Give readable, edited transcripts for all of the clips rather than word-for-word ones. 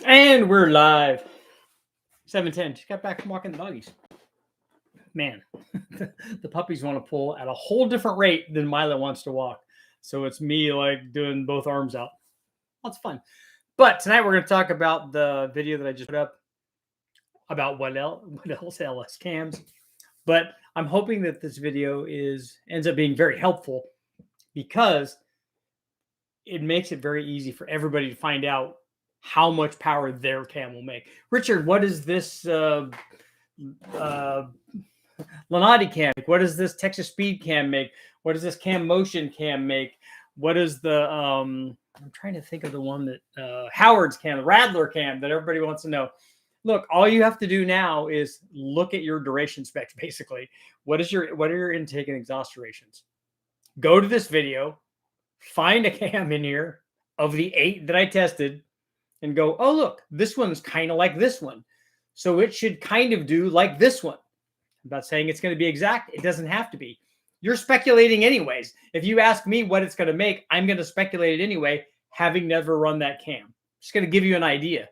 And we're live. 7:10. Just got back from walking the doggies. Man, the puppies want to pull at a whole different rate than Mila wants to walk. So it's me like doing both arms out. That's fun. But tonight we're going to talk about the video that I just put up about what else LS cams. But I'm hoping that this video ends up being very helpful because it makes it very easy for everybody to find out how much power their cam will make. Richard, what is this Lenati cam make? What does this Texas Speed cam make? What does this Cam Motion cam make? What is the I'm trying to think of the one that Howard's cam, the Radler cam that everybody wants to know. Look, all you have to do now is look at your duration specs. Basically, what are your intake and exhaust durations? Go to this video, find a cam in here of the 8 that I tested, and go, oh look, this one's kind of like this one, so it should kind of do like this one. I'm not saying it's going to be exact. It doesn't have to be. You're speculating anyways. If you ask me what it's going to make, I'm going to speculate it anyway, having never run that cam. Just going to give you an idea.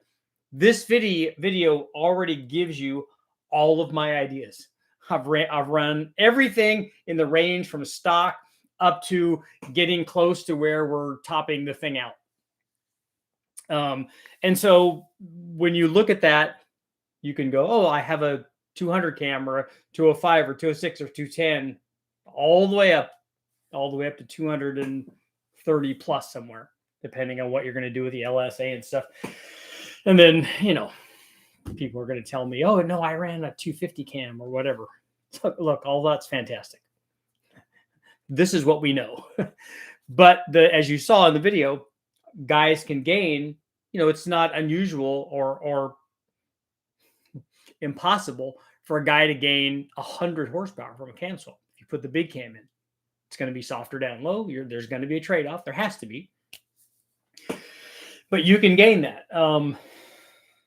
This video already gives you all of my ideas. I've run everything in the range from stock up to getting close to where we're topping the thing out. And so when you look at that, you can go, oh, I have a 200 camera, 205 or 206 or 210, all the way up to 230 plus somewhere, depending on what you're going to do with the LSA and stuff. And then, people are going to tell me, oh, no, I ran a 250 cam or whatever. So, look, all that's fantastic. This is what we know. But as you saw in the video, guys can gain, it's not unusual or impossible for a guy to gain 100 horsepower from a cam swap. If you put the big cam in, it's going to be softer down low. There's going to be a trade-off. There has to be. But you can gain that.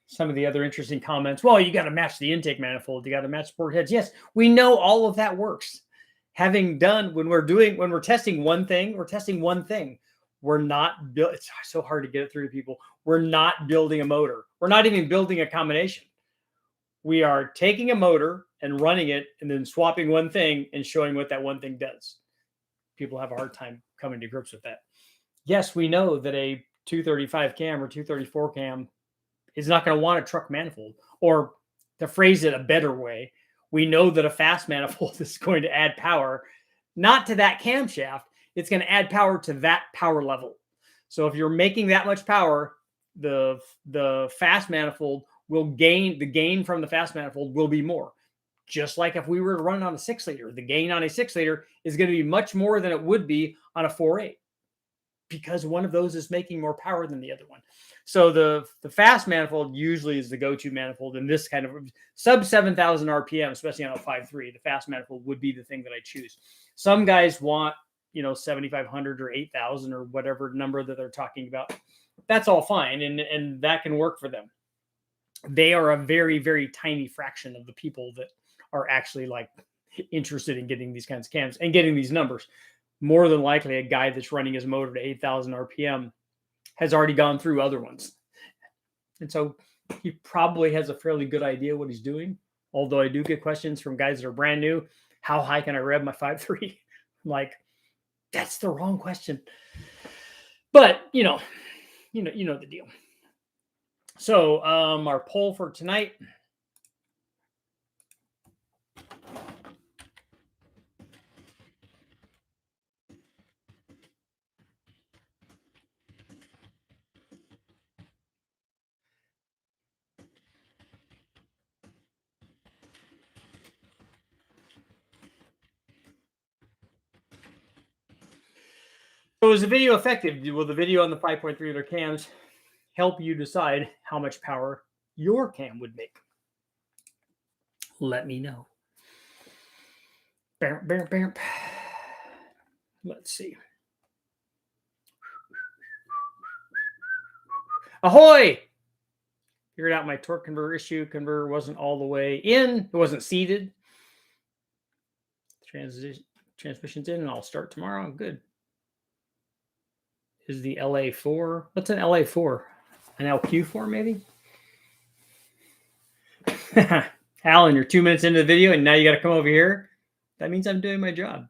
Some of the other interesting comments, well, you got to match the intake manifold. You got to match sport heads. Yes, we know all of that works. Having done, when we're testing one thing, we're testing one thing. We're not built. It's so hard to get it through to people. We're not building a motor. We're not even building a combination. We are taking a motor and running it and then swapping one thing and showing what that one thing does. People have a hard time coming to grips with that. Yes, we know that a 235 cam or 234 cam is not going to want a truck manifold, or to phrase it a better way, we know that a fast manifold is going to add power, not to that camshaft. It's going to add power to that power level. So if you're making that much power, the fast manifold will gain, the gain from the fast manifold will be more. Just like if we were to run on a 6-liter, the gain on a 6-liter is going to be much more than it would be on a 4.8, because one of those is making more power than the other one. So the fast manifold usually is the go-to manifold in this kind of sub 7,000 RPM, especially on a 5.3. The fast manifold would be the thing that I choose. Some guys want, 7,500 or 8,000 or whatever number that they're talking about. That's all fine, and that can work for them. They are a very, very tiny fraction of the people that are actually like interested in getting these kinds of cams and getting these numbers. More than likely, a guy that's running his motor to 8,000 RPM has already gone through other ones. And so he probably has a fairly good idea what he's doing. Although I do get questions from guys that are brand new. How high can I rev my 5.3? Like, that's the wrong question. But, you know the deal. So our poll for tonight. So is the video effective? Will the video on the 5.3 liter cams help you decide how much power your cam would make? Let me know. Let's see. Ahoy! Figured out my torque converter issue. Converter wasn't all the way in. It wasn't seated. Transmission's in, and I'll start tomorrow. Good. Is the LA4? What's an LA4? An LQ4 maybe? Alan, you're 2 minutes into the video and now you got to come over here. That means I'm doing my job.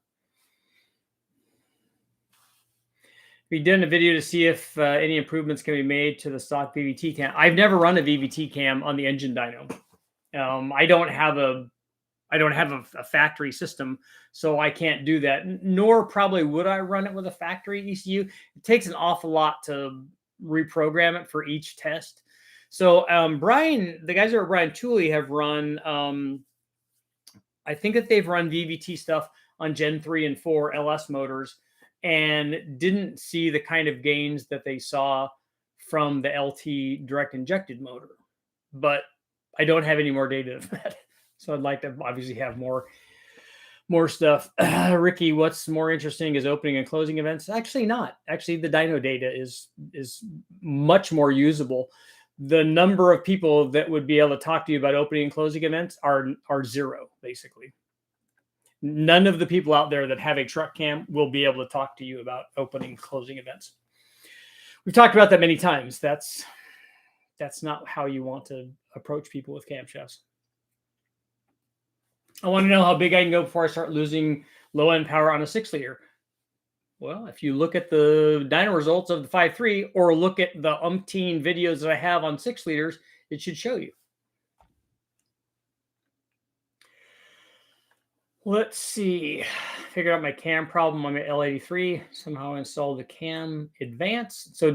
We did a video to see if any improvements can be made to the stock VVT cam. I've never run a VVT cam on the engine dyno. I don't have a factory system, so I can't do that. Nor probably would I run it with a factory ECU. It takes an awful lot to reprogram it for each test. So Brian, the guys over at Brian Tooley have run. I think that they've run VVT stuff on Gen 3 and 4 LS motors and didn't see the kind of gains that they saw from the LT direct injected motor. But I don't have any more data than that. So I'd like to obviously have more stuff. Ricky, what's more interesting is opening and closing events? Actually not. Actually, the dyno data is much more usable. The number of people that would be able to talk to you about opening and closing events are zero, basically. None of the people out there that have a truck cam will be able to talk to you about opening and closing events. We've talked about that many times. That's not how you want to approach people with camshafts. I want to know how big I can go before I start losing low-end power on a 6-liter. Well, if you look at the dyno results of the 5.3 or look at the umpteen videos that I have on 6 liters, it should show you. Let's see. Figured out my cam problem on my L83. Somehow installed the cam advance. So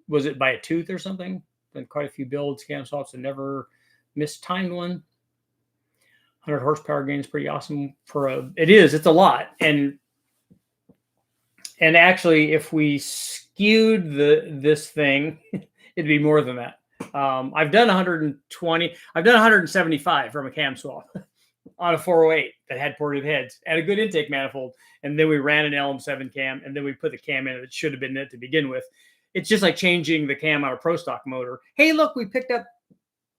was it by a tooth or something? Been quite a few builds, cam swaps, and never mistimed one. 100 horsepower gain is pretty awesome it's a lot. And actually, if we skewed this thing, it'd be more than that. I've done 120. I've done 175 from a cam swap on a 408 that had ported heads and a good intake manifold. And then we ran an LM7 cam, and then we put the cam in that should have been it to begin with. It's just like changing the cam on a Pro Stock motor. Hey, look, we picked up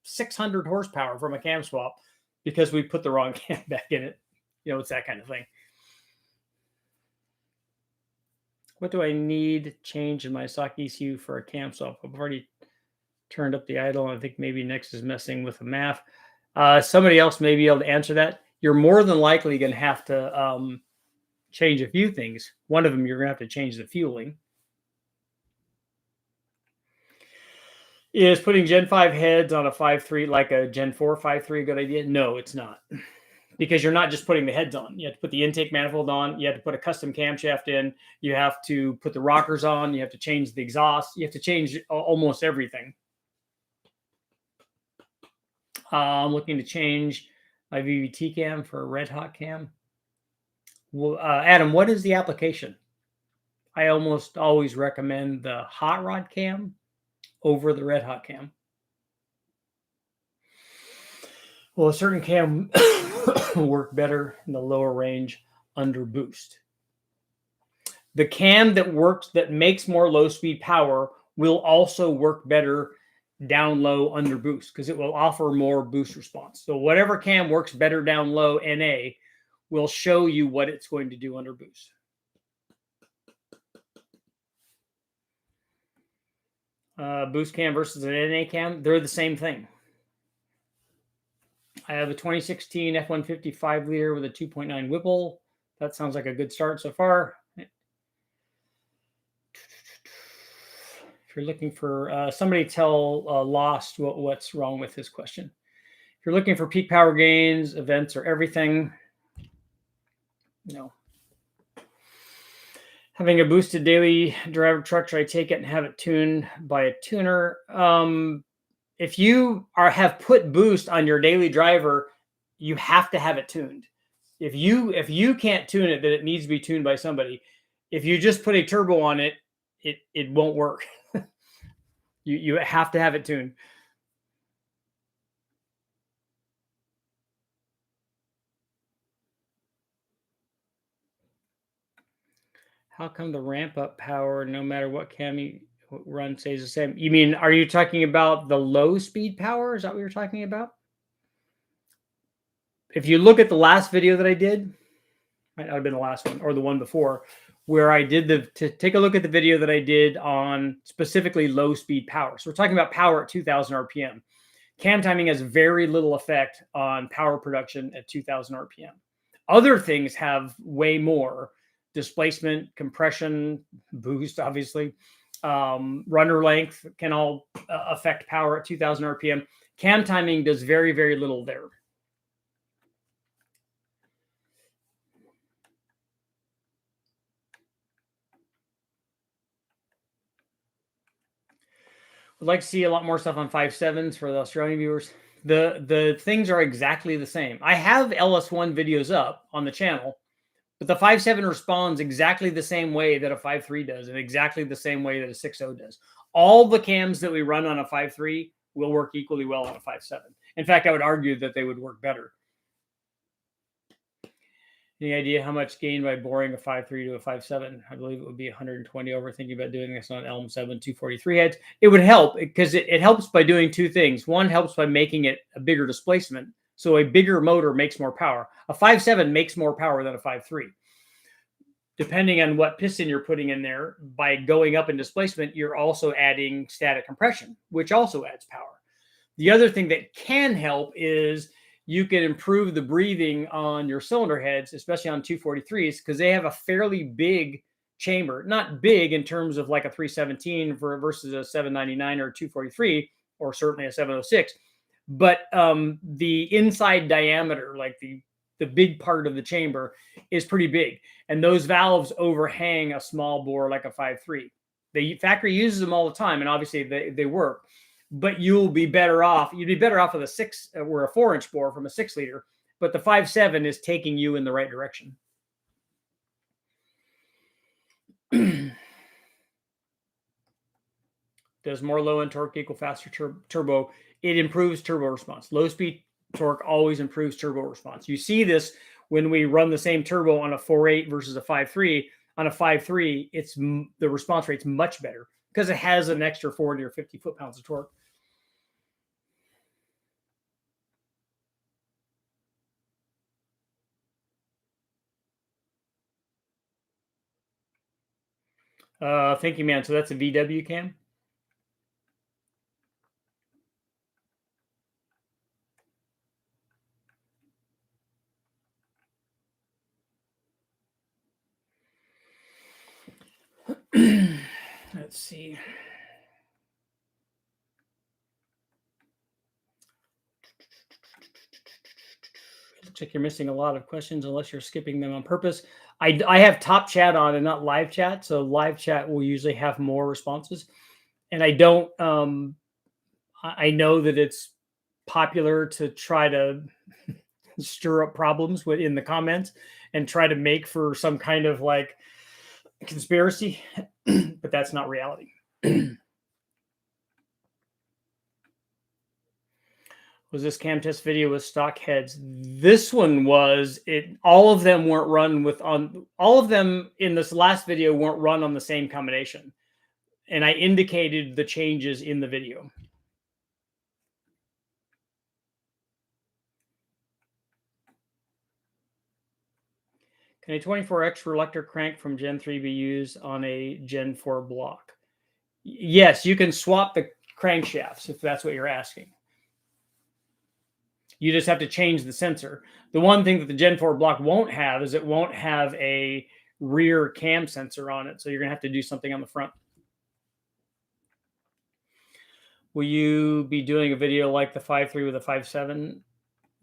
600 horsepower from a cam swap because we put the wrong cam back in it. It's that kind of thing. What do I need to change in my stock ECU for a cam swap? I've already turned up the idle. I think maybe Next is messing with the math. Somebody else may be able to answer that. You're more than likely going to have to change a few things. One of them, you're going to have to change the fueling. Is putting Gen 5 heads on a 5.3 like a Gen 4 5.3 a good idea? No, it's not. Because you're not just putting the heads on. You have to put the intake manifold on. You have to put a custom camshaft in. You have to put the rockers on. You have to change the exhaust. You have to change almost everything. I'm looking to change my VVT cam for a Red Hot cam. Well, Adam, what is the application? I almost always recommend the Hot Rod cam over the Red Hot cam. Well, a certain cam will work better in the lower range under boost. The cam that makes more low speed power will also work better down low under boost because it will offer more boost response. So whatever cam works better down low NA will show you what it's going to do under boost. Boost cam versus an NA cam, they're the same thing. I have a 2016 F-150 5-liter with a 2.9 Whipple. That sounds like a good start so far. If you're looking for somebody tell Lost what's wrong with this question. If you're looking for peak power gains, events, or everything, no. Having a boosted daily driver truck, should I take it and have it tuned by a tuner? If you have put boost on your daily driver, you have to have it tuned. If you can't tune it, then it needs to be tuned by somebody. If you just put a turbo on it, it won't work. You have to have it tuned. How come the ramp up power, no matter what cam you run, stays the same? You mean, are you talking about the low speed power? Is that what you're talking about? If you look at the last video that I did, might not have been the last one or the one before, where I did take a look at the video that I did on specifically low speed power. So we're talking about power at 2000 RPM. Cam timing has very little effect on power production at 2000 RPM. Other things have way more: displacement, compression, boost, obviously. Runner length can all affect power at 2000 RPM. Cam timing does very, very little there. Would like to see a lot more stuff on 5.7s for the Australian viewers. The things are exactly the same. I have LS1 videos up on the channel, but the 5.7 responds exactly the same way that a 5.3 does, and exactly the same way that a 6.0 does. All the cams that we run on a 5.3 will work equally well on a 5.7. In fact, I would argue that they would work better. Any idea how much gain by boring a 5.3 to a 5.7? I believe it would be 120 over. Thinking about doing this on Elm 7 243 heads. It would help because it helps by doing two things. One, helps by making it a bigger displacement. So a bigger motor makes more power. A 5.7 makes more power than a 5.3. Depending on what piston you're putting in there, by going up in displacement, you're also adding static compression, which also adds power. The other thing that can help is you can improve the breathing on your cylinder heads, especially on 243s, because they have a fairly big chamber. Not big in terms of like a 317 versus a 799 or a 243, or certainly a 706. But the inside diameter, like the big part of the chamber, is pretty big. And those valves overhang a small bore like a 5.3. The factory uses them all the time, and obviously they work. But you'll be better off. You'd be better off with a 6 or a 4-inch bore from a 6-liter. But the 5.7 is taking you in the right direction. Does more low-end torque equal faster turbo? It improves turbo response. Low-speed torque always improves turbo response. You see this when we run the same turbo on a 4.8 versus a 5.3. On a 5.3, the response rate's much better because it has an extra 40 or 50 foot-pounds of torque. Thank you, man. So that's a VW cam. Let's see. It looks like you're missing a lot of questions unless you're skipping them on purpose. I have top chat on and not live chat. So live chat will usually have more responses. And I don't, I know that it's popular to try to stir up problems in the comments and try to make for some kind of like conspiracy, but that's not reality. Was this cam test video with stock heads? This one was. All of them weren't run all of them in this last video weren't run on the same combination. And I indicated the changes in the video. Can a 24X reluctor crank from Gen 3 be used on a Gen 4 block? Yes, you can swap the crankshafts if that's what you're asking. You just have to change the sensor. The one thing that the Gen 4 block won't have is it won't have a rear cam sensor on it. So you're going to have to do something on the front. Will you be doing a video like the 5.3 with a 5.7?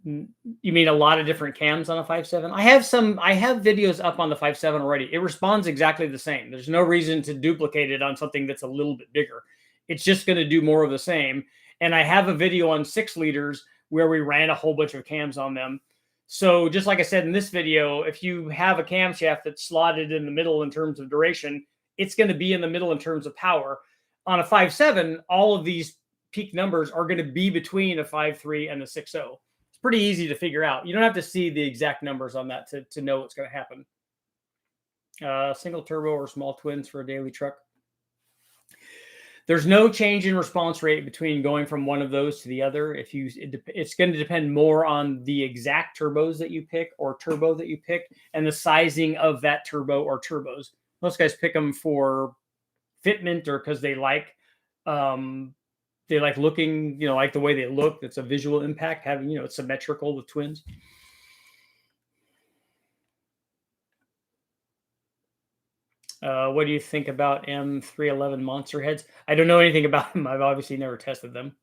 You mean a lot of different cams on a 5.7? I have videos up on the 5.7 already. It responds exactly the same. There's no reason to duplicate it on something that's a little bit bigger. It's just going to do more of the same. And I have a video on 6 liters where we ran a whole bunch of cams on them. So just like I said in this video, if you have a camshaft that's slotted in the middle in terms of duration, it's going to be in the middle in terms of power. On a 5.7, all of these peak numbers are going to be between a 5.3 and a 6.0. It's pretty easy to figure out. You don't have to see the exact numbers on that to know what's going to happen. Single turbo or small twins for a daily truck. There's no change in response rate between going from one of those to the other. It's going to depend more on the exact turbos that you pick or turbo that you pick and the sizing of that turbo or turbos. Most guys pick them for fitment or because they like They like looking, like the way they look. It's a visual impact, having, it's symmetrical with twins. What do you think about M311 monster heads? I don't know anything about them. I've obviously never tested them.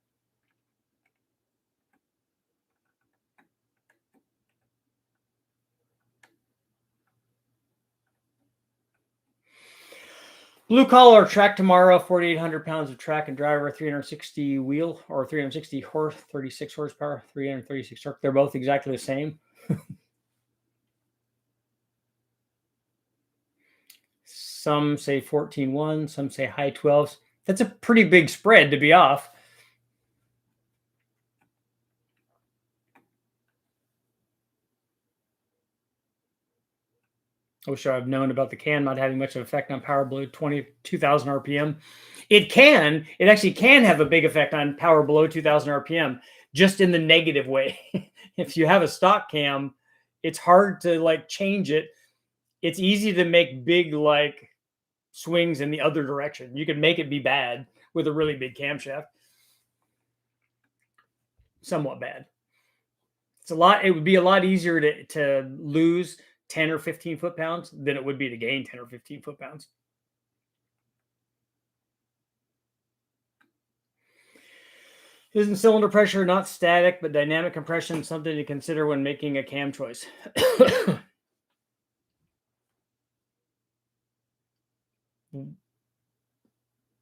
Blue collar track tomorrow, 4,800 pounds of track and driver, 360 wheel or 360 horse, 36 horsepower, 336 torque. They're both exactly the same. Some say 14.1, some say high 12s. That's a pretty big spread to be off. I wish I'd known about the can not having much of an effect on power below 22,000 RPM. It actually can have a big effect on power below 2,000 RPM, just in the negative way. If you have a stock cam, it's hard to like change it. It's easy to make big like swings in the other direction. You can make it be bad with a really big camshaft. Somewhat bad. It would be a lot easier to lose 10 or 15 foot-pounds than it would be to gain 10 or 15 foot-pounds. Isn't cylinder pressure not static, but dynamic compression something to consider when making a cam choice?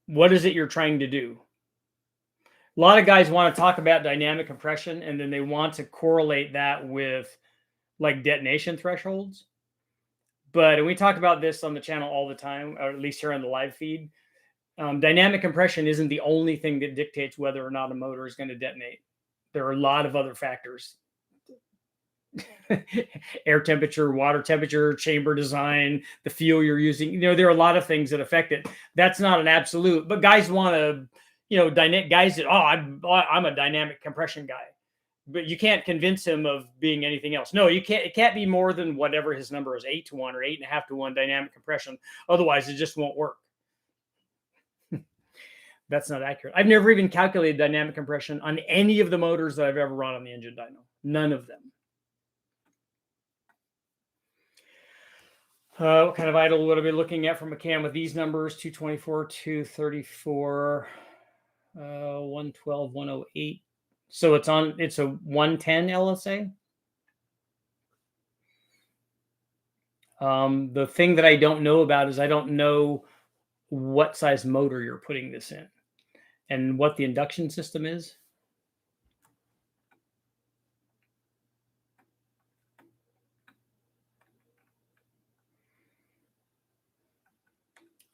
What is it you're trying to do? A lot of guys want to talk about dynamic compression, and then they want to correlate that with like detonation thresholds. But we talk about this on the channel all the time, or at least here on the live feed. Dynamic compression isn't the only thing that dictates whether or not a motor is going to detonate. There are a lot of other factors. Air temperature, water temperature, chamber design, the fuel you're using. There are a lot of things that affect it. That's not an absolute, but guys want to, guys that, I'm a dynamic compression guy, but you can't convince him of being anything else. No, you can't. It can't be more than whatever his number is, 8-to-1 or 8.5-to-1 dynamic compression. Otherwise, it just won't work. That's not accurate. I've never even calculated dynamic compression on any of the motors that I've ever run on the Engine Dyno. None of them. What kind of idle would I be looking at from a cam with these numbers? 224, 234, 112, 108. So it's a 110 LSA. The thing that I don't know about is I don't know what size motor you're putting this in and what the induction system is.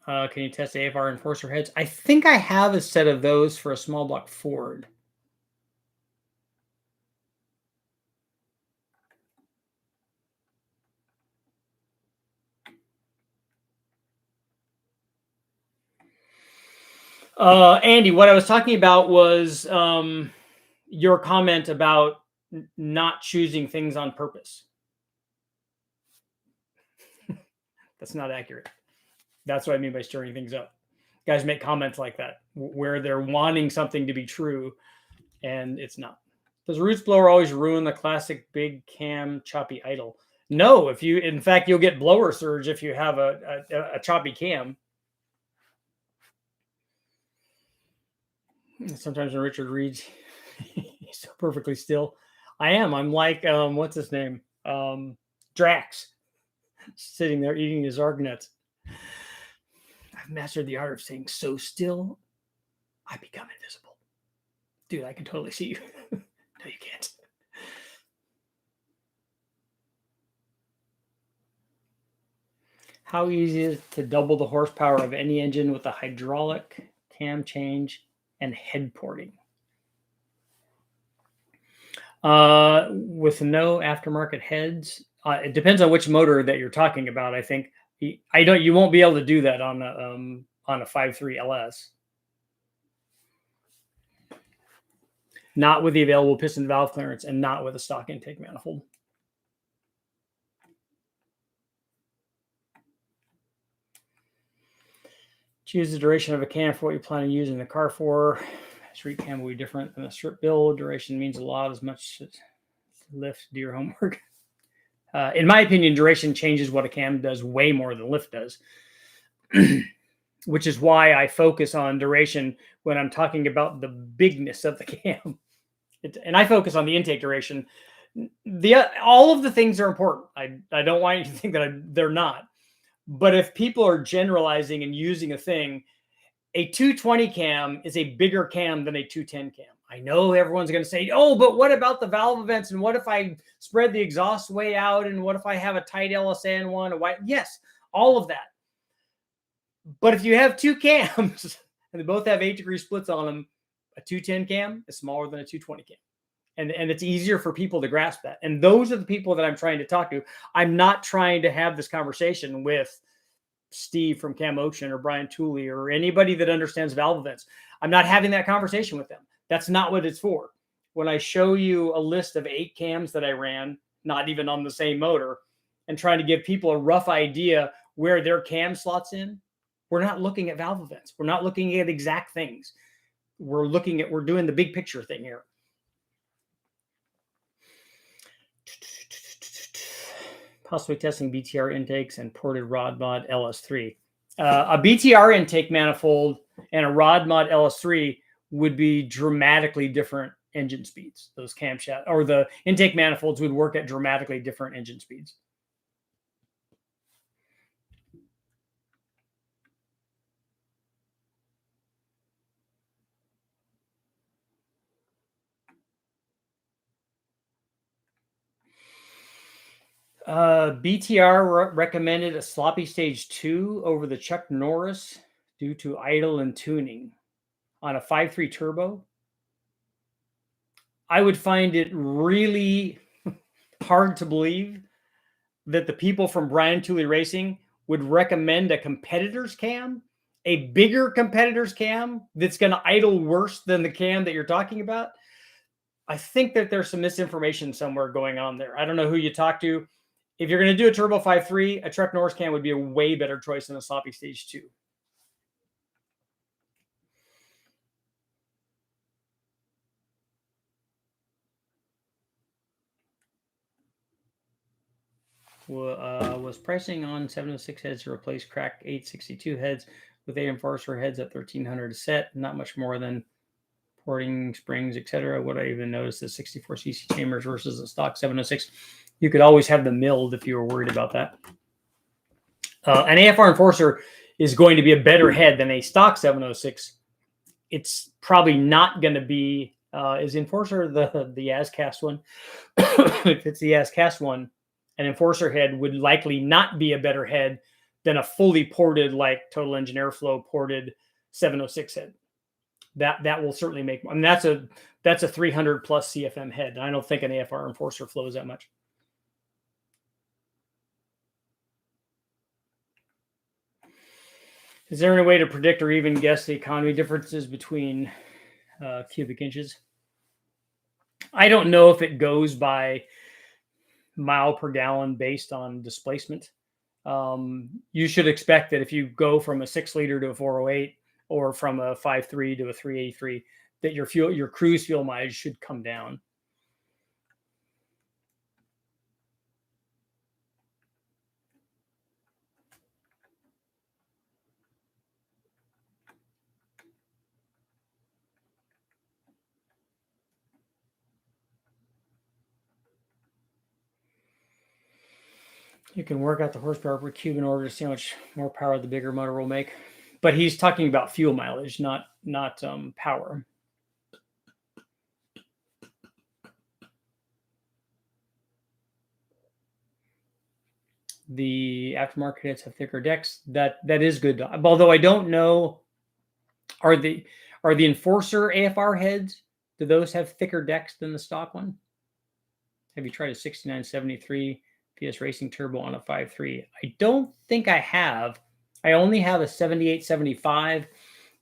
Can you test AFR enforcer heads? I think I have a set of those for a small block Ford. Andy, what I was talking about was your comment about not choosing things on purpose. That's not accurate. That's what I mean by stirring things up. Guys make comments like that where they're wanting something to be true and it's not. Does Roots blower always ruin the classic big cam choppy idle? No, in fact, you'll get blower surge if you have a choppy cam. Sometimes when Richard reads, he's so perfectly still. I am. I'm like, what's his name? Drax, sitting there eating his Argonauts. I've mastered the art of staying so still, I become invisible. Dude, I can totally see you. No, you can't. How easy is it to double the horsepower of any engine with a hydraulic cam change and head porting? With no aftermarket heads, it depends on which motor that you're talking about. I think you won't be able to do that on a 5.3 LS. Not with the available piston valve clearance and not with a stock intake manifold. Choose the duration of a cam for what you plan on using the car for. Street cam will be different than a strip build. Duration means a lot as much as lift, do your homework. In my opinion, duration changes what a cam does way more than lift does, which is why I focus on duration when I'm talking about the bigness of the cam. And I focus on the intake duration. All of the things are important. I don't want you to think that they're not. But if people are generalizing and using a thing, a 220 cam is a bigger cam than a 210 cam. I know everyone's going to say, oh, but what about the valve events? And what if I spread the exhaust way out? And what if I have a tight LSN one? Yes, all of that. But if you have two cams and they both have 8-degree splits on them, a 210 cam is smaller than a 220 cam. And it's easier for people to grasp that. And those are the people that I'm trying to talk to. I'm not trying to have this conversation with Steve from Cam Ocean or Brian Tooley or anybody that understands valve events. I'm not having that conversation with them. That's not what it's for. When I show you a list of 8 cams that I ran, not even on the same motor, and trying to give people a rough idea where their cam slots in, we're not looking at valve events. We're not looking at exact things. We're doing the big picture thing here. Possibly testing BTR intakes and ported rod mod LS3. A BTR intake manifold and a rod mod LS3 would be dramatically different engine speeds. Those camshaft or the intake manifolds would work at dramatically different engine speeds. BTR recommended a sloppy stage 2 over the Chuck Norris due to idle and tuning on a 5.3 turbo. I would find it really hard to believe that the people from Brian Tooley Racing would recommend a competitor's cam, a bigger competitor's cam that's going to idle worse than the cam that you're talking about. I think that there's some misinformation somewhere going on there. I don't know who you talk to. If you're going to do a turbo 5.3, a Truck Norris cam would be a way better choice than a sloppy stage 2. Was pricing on 706 heads to replace cracked 862 heads with 8 Enforcer heads at 1,300 a set. Not much more than porting springs, etc. What I even noticed is 64cc chambers versus a stock 706. You could always have them milled if you were worried about that. An AFR Enforcer is going to be a better head than a stock 706. It's probably not going to be is Enforcer the Azcast one. If it's the Azcast one, an Enforcer head would likely not be a better head than a fully ported, like Total Engine Airflow ported 706 head. That will certainly make. I mean, that's a 300 plus CFM head. I don't think an AFR Enforcer flows that much. Is there any way to predict or even guess the economy differences between cubic inches? I don't know if it goes by mile per gallon based on displacement. You should expect that if you go from a 6 liter to a 408 or from a 5.3 to a 383, that your cruise fuel mileage should come down. You can work out the horsepower per cube in order to see how much more power the bigger motor will make. But he's talking about fuel mileage, not power. The aftermarket heads have thicker decks. That is good. Although I don't know, are the Enforcer AFR heads, do those have thicker decks than the stock one? Have you tried a 6973 PS Racing Turbo on a 5.3? I don't think I have. I only have a 7875,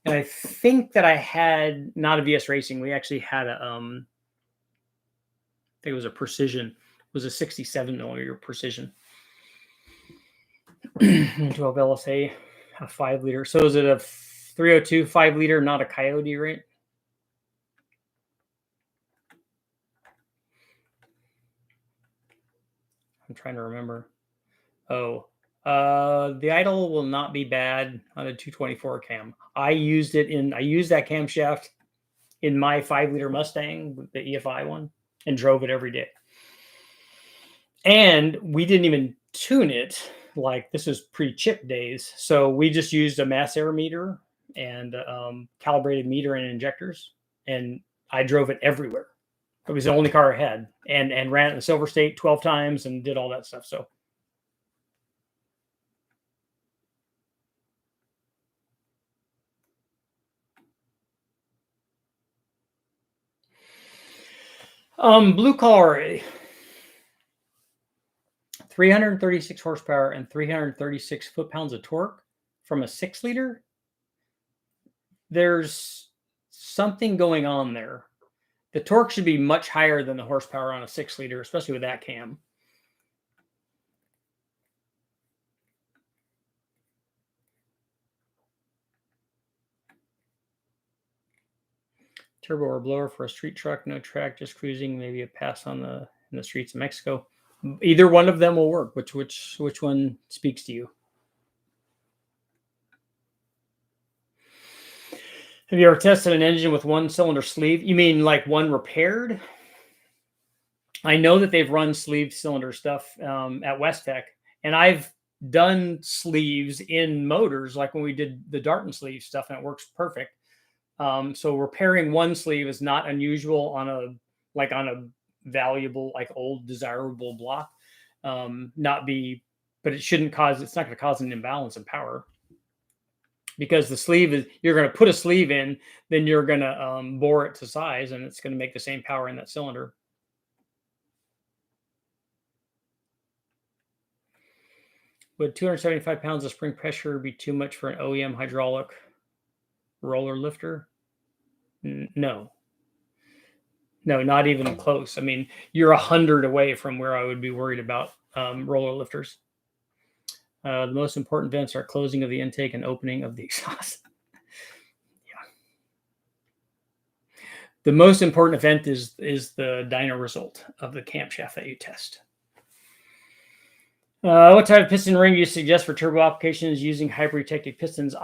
and I think that I had not a VS Racing. We actually had a I think it was a Precision. It was a 67 millimeter Precision. 12 LSA, a 5 liter. So is it a 302 5 liter, not a Coyote, right? I'm trying to remember. Oh, the idle will not be bad on a 224 cam. I used that camshaft in my 5-liter Mustang, the EFI one, and drove it every day. And we didn't even tune it. Like, this was pre-chip days, so we just used a mass air meter and calibrated meter and injectors, and I drove it everywhere. It was the only car I had, and ran it in Silver State 12 times and did all that stuff. So blue collar, 336 horsepower and 336 foot-pounds of torque from a 6-liter. There's something going on there. The torque should be much higher than the horsepower on a 6-liter, especially with that cam. Turbo or blower for a street truck, no track, just cruising, maybe a pass in the streets of Mexico. Either one of them will work. Which one speaks to you? Have you ever tested an engine with one cylinder sleeve? You mean like one repaired? I know that they've run sleeve cylinder stuff at Westech, and I've done sleeves in motors, like when we did the Darton sleeve stuff, and it works perfect. So repairing one sleeve is not unusual on a valuable, like old desirable block. But it's not going to cause an imbalance in power, because the sleeve is, you're going to put a sleeve in, then you're going to bore it to size, and it's going to make the same power in that cylinder. Would 275 pounds of spring pressure be too much for an OEM hydraulic roller lifter? No, not even close. I mean, you're 100 away from where I would be worried about roller lifters. The most important vents are closing of the intake and opening of the exhaust. Yeah. The most important event is the dyno result of the camshaft that you test. What type of piston ring do you suggest for turbo applications using hyperprotective pistons?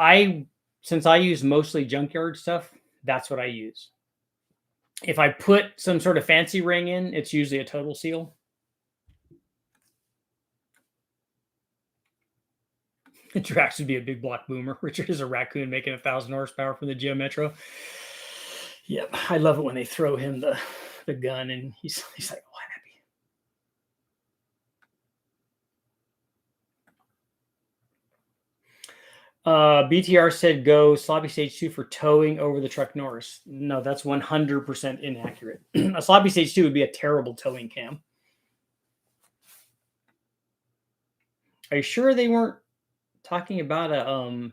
Since I use mostly junkyard stuff, that's what I use. If I put some sort of fancy ring in, it's usually a total seal. Drax would be a big block boomer. Richard is a raccoon making 1,000 horsepower from the Geo Metro. Yep, I love it when they throw him the gun and he's like, "Oh, I'm happy." BTR said go sloppy stage 2 for towing over the truck Norris. No, that's 100% inaccurate. A sloppy stage 2 would be a terrible towing cam. Are you sure they weren't talking about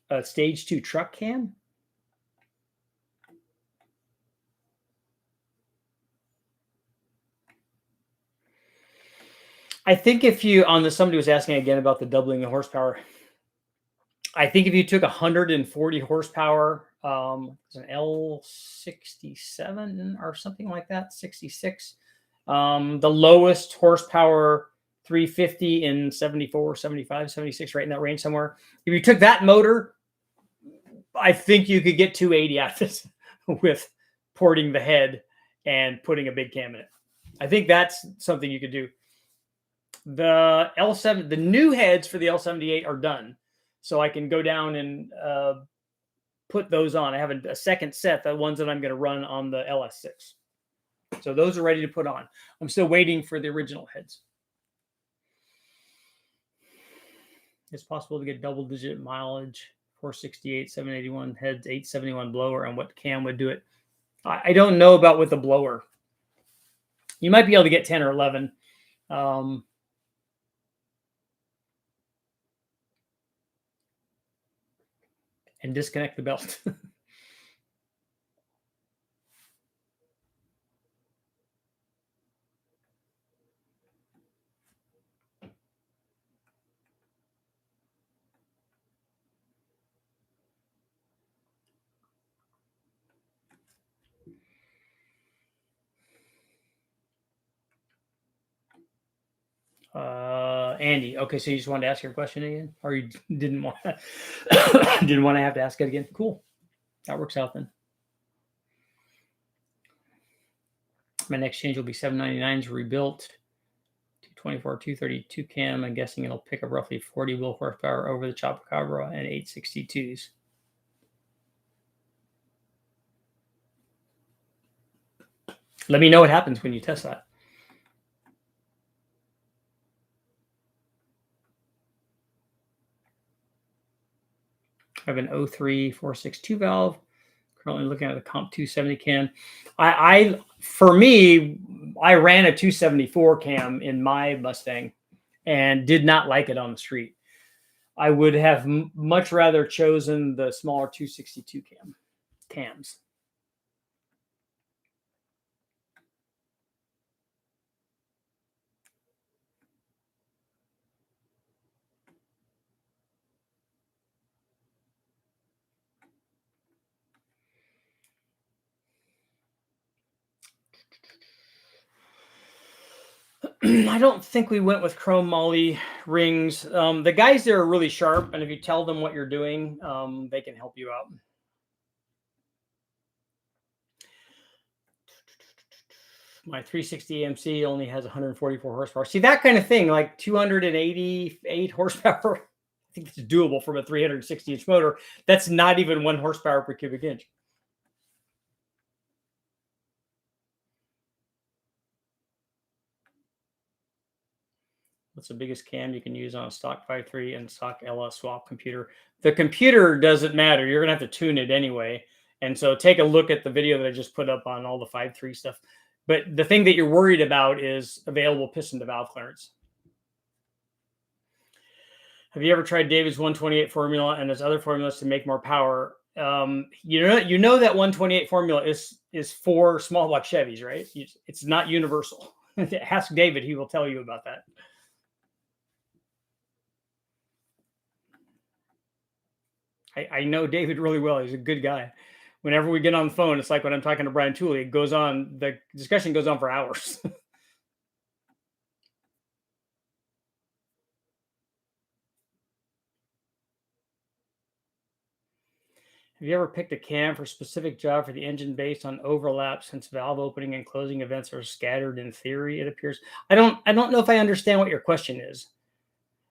a stage 2 truck cam? I think somebody was asking again about the doubling the horsepower. I think if you took 140 horsepower, it's an L67 or something like that, 66. The lowest horsepower 350 in 74, 75, 76, right in that range somewhere. If you took that motor, I think you could get 280 out of this with porting the head and putting a big cam in it. I think that's something you could do. The L7, the new heads for the L78 are done, so I can go down and put those on. I have a second set, the ones that I'm going to run on the LS6. So those are ready to put on. I'm still waiting for the original heads. It's possible to get double-digit mileage, 468, 781 heads, 871 blower, and what cam would do it. I don't know about with the blower. You might be able to get 10 or 11. And disconnect the belt. Andy. Okay, so you just wanted to ask your question again, or you didn't want to, didn't want to have to ask it again? Cool, that works out then. My next change will be 799s rebuilt, 224, 232 cam. I'm guessing it'll pick up roughly 40 wheel horsepower over the Chupacabra and 862s. Let me know what happens when you test that. I have an 03 462 valve. Currently looking at a comp 270 cam. For me, I ran a 274 cam in my Mustang and did not like it on the street. I would have much rather chosen the smaller 262 cams. I don't think we went with chrome moly rings. The guys there are really sharp, and if you tell them what you're doing, they can help you out. My 360 AMC only has 144 horsepower. See, that kind of thing, like 288 horsepower, I think it's doable from a 360 inch motor. That's not even 1 horsepower per cubic inch. What's the biggest cam you can use on a stock 5.3 and stock LS swap computer? The computer doesn't matter. You're going to have to tune it anyway. And so take a look at the video that I just put up on all the 5.3 stuff. But the thing that you're worried about is available piston to valve clearance. Have you ever tried David's 128 formula and his other formulas to make more power? You know that 128 formula is for small block Chevys, right? It's not universal. Ask David; he will tell you about that. I know David really well. He's a good guy. Whenever we get on the phone, it's like when I'm talking to Brian Tooley. It goes on. The discussion goes on for hours. Have you ever picked a cam for a specific job for the engine based on overlap, since valve opening and closing events are scattered in theory, it appears? I don't know if I understand what your question is.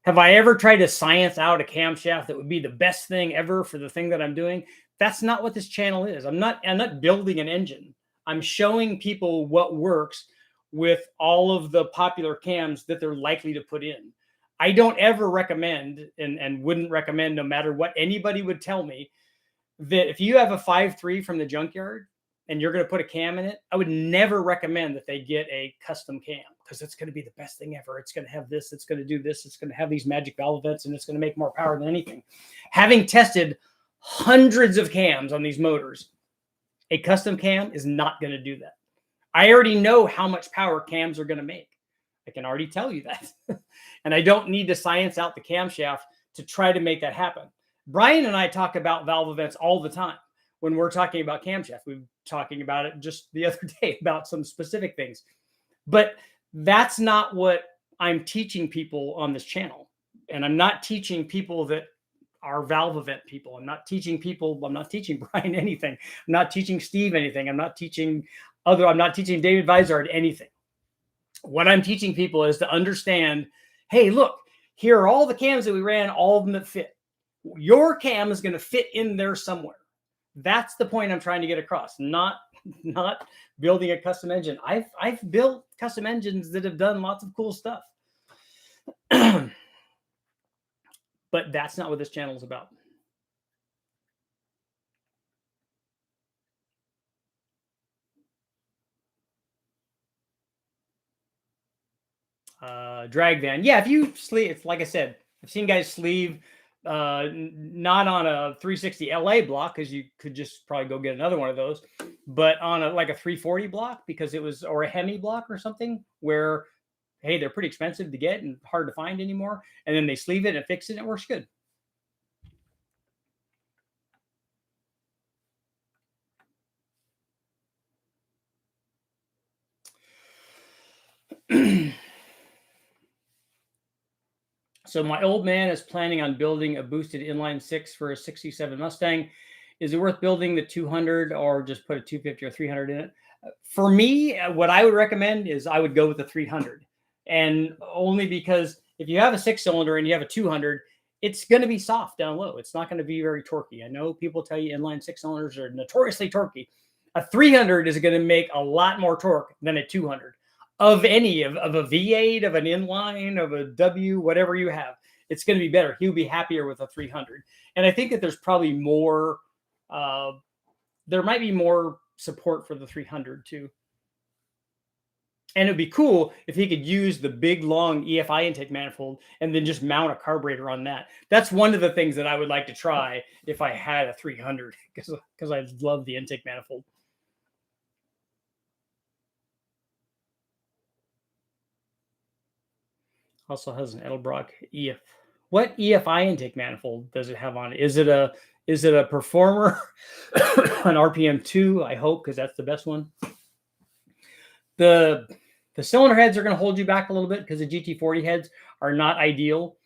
Have I ever tried to science out a camshaft that would be the best thing ever for the thing that I'm doing? That's not what this channel is. I'm not building an engine. I'm showing people what works with all of the popular cams that they're likely to put in. I don't ever recommend and wouldn't recommend, no matter what anybody would tell me, that if you have a 5.3 from the junkyard and you're going to put a cam in it, I would never recommend that they get a custom cam, because it's going to be the best thing ever. It's going to have this, it's going to do this, it's going to have these magic valve events, and it's going to make more power than anything. Having tested hundreds of cams on these motors, a custom cam is not going to do that. I already know how much power cams are going to make. I can already tell you that. And I don't need to science out the camshaft to try to make that happen. Brian and I talk about valve events all the time when we're talking about camshaft. We've talking about it just the other day about some specific things. But that's not what I'm teaching people on this channel. And I'm not teaching people that are valve event people. I'm not teaching Brian anything. I'm not teaching Steve anything. I'm not teaching David Vizard anything. What I'm teaching people is to understand, hey, look, here are all the cams that we ran, all of them that fit. Your cam is going to fit in there somewhere. That's the point I'm trying to get across, not building a custom engine. I've built custom engines that have done lots of cool stuff. But that's not what this channel is about. Drag van. Yeah, if you sleeve, like I said, I've seen guys sleeve not on a 360 LA block, because you could just probably go get another one of those, but on a 340 block, because it was, or a Hemi block or something, where, hey, they're pretty expensive to get and hard to find anymore. And then they sleeve it and fix it, and it works good. So my old man is planning on building a boosted inline six for a 67 Mustang. Is it worth building the 200 or just put a 250 or 300 in it? For me, what I would recommend is I would go with the 300. And only because if you have a 6-cylinder and you have a 200, it's going to be soft down low. It's not going to be very torquey. I know people tell you inline 6-cylinders are notoriously torquey. A 300 is going to make a lot more torque than a 200 of any of a V8, of an inline, of a W, whatever you have. It's going to be better. He'll be happier with a 300. And I think that there's probably more, there might be more support for the 300 too. And it'd be cool if he could use the big, long EFI intake manifold and then just mount a carburetor on that. That's one of the things that I would like to try if I had a 300, because I love the intake manifold. Also has an Edelbrock EF. What EFI intake manifold does it have on it? Is it a Performer, an RPM 2? I hope, because that's the best one. The cylinder heads are going to hold you back a little bit because the GT40 heads are not ideal.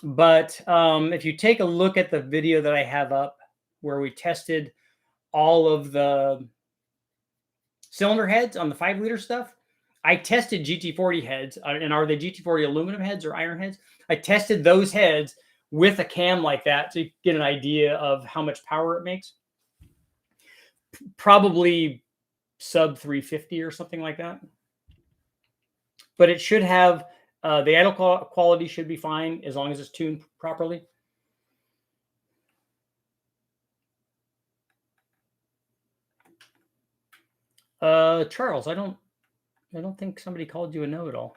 But if you take a look at the video that I have up where we tested all of the cylinder heads on the 5-liter stuff, I tested GT40 heads, and are they GT40 aluminum heads or iron heads? I tested those heads with a cam like that to get an idea of how much power it makes. Probably sub 350 or something like that. But it should have, the idle quality should be fine as long as it's tuned properly. Charles, I don't think somebody called you a know-it-all.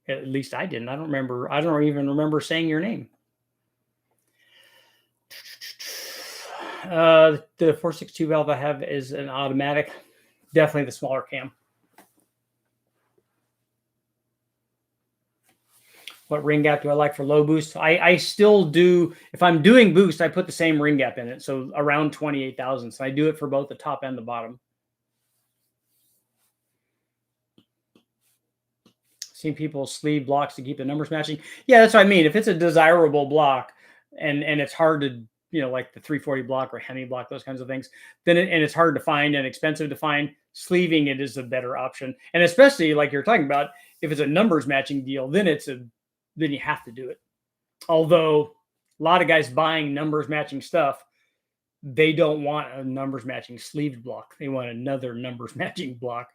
At least I didn't. I don't even remember saying your name. The 462 valve I have is an automatic. Definitely the smaller cam. What ring gap do I like for low boost? I still do. If I'm doing boost, I put the same ring gap in it. So around 28 thousandths. I do it for both the top and the bottom. Seen people sleeve blocks to keep the numbers matching. Yeah, that's what I mean. If it's a desirable block and it's hard to, like the 340 block or Hemi block, those kinds of things, then and it's hard to find and expensive to find, sleeving it is a better option. And especially like you're talking about, if it's a numbers matching deal, then you have to do it. Although a lot of guys buying numbers matching stuff, they don't want a numbers matching sleeved block. They want another numbers matching block.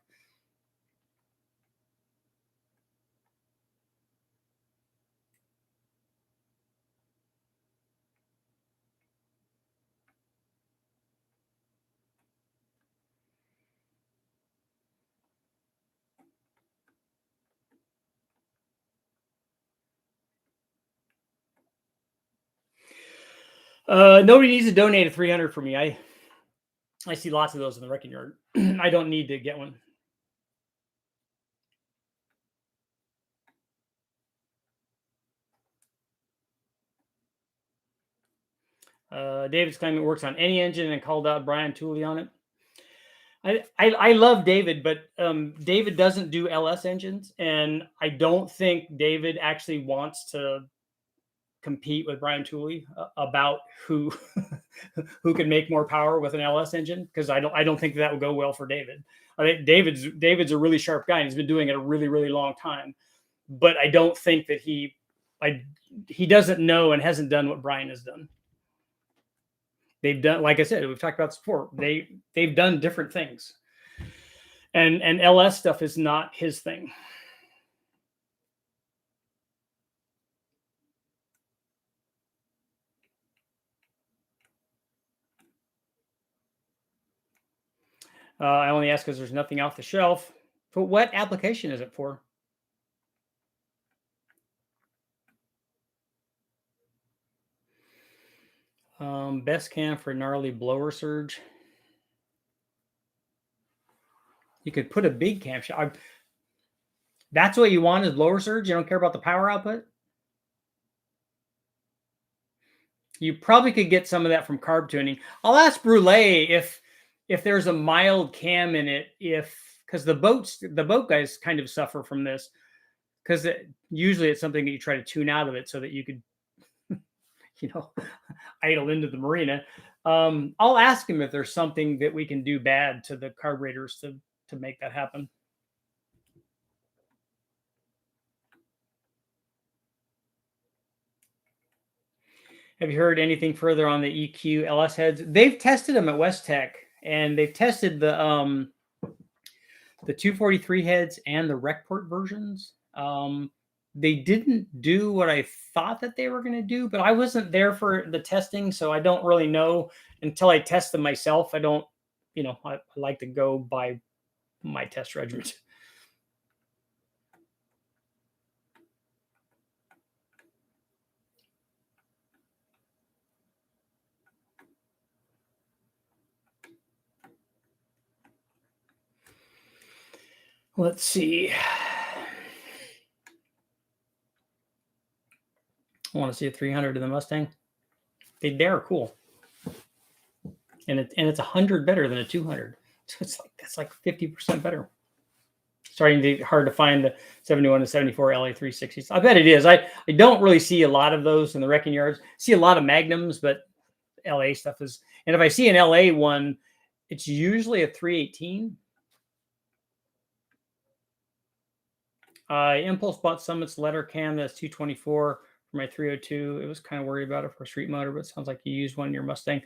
Nobody needs to donate a 300 for me. I see lots of those in the wrecking yard. I don't need to get one. David's claiming it works on any engine and called out Brian Tooley on it. I love David, but David doesn't do LS engines, and I don't think David actually wants to compete with Brian Tooley about who who can make more power with an LS engine, because I don't think that would go well for David. I think David's a really sharp guy and he's been doing it a really, really long time, but I don't think that he doesn't know and hasn't done what Brian has done. They've done, like I said, we've talked about this before. They've done different things, and LS stuff is not his thing. I only ask because there's nothing off the shelf. But what application is it for? Best cam for gnarly blower surge. You could put a big cam shot. That's what you want is blower surge? You don't care about the power output? You probably could get some of that from carb tuning. I'll ask Brule if there's a mild cam in it, because the boat guys kind of suffer from this. because usually it's something that you try to tune out of it so that you could, you know, idle into the marina. I'll ask him if there's something that we can do bad to the carburetors to make that happen. Have you heard anything further on the EQ LS heads? They've tested them at West Tech, and they've tested the 243 heads and the Recport versions. They didn't do what I thought that they were going to do, but I wasn't there for the testing, so I don't really know until I test them myself. I don't, I like to go by my test regiment. Let's see. I want to see a 300 in the Mustang. They're cool, and it's 100 better than a 200. So that's like 50% better. Starting to hard to find the 71 to 74 LA 360s. I bet it is. I don't really see a lot of those in the wrecking yards. See a lot of Magnums, but LA stuff is. And if I see an LA one, it's usually a 318. Impulse bought Summit's letter cam that's 224 for my 302. It was kind of worried about it for a street motor, but it sounds like you used one in your Mustang.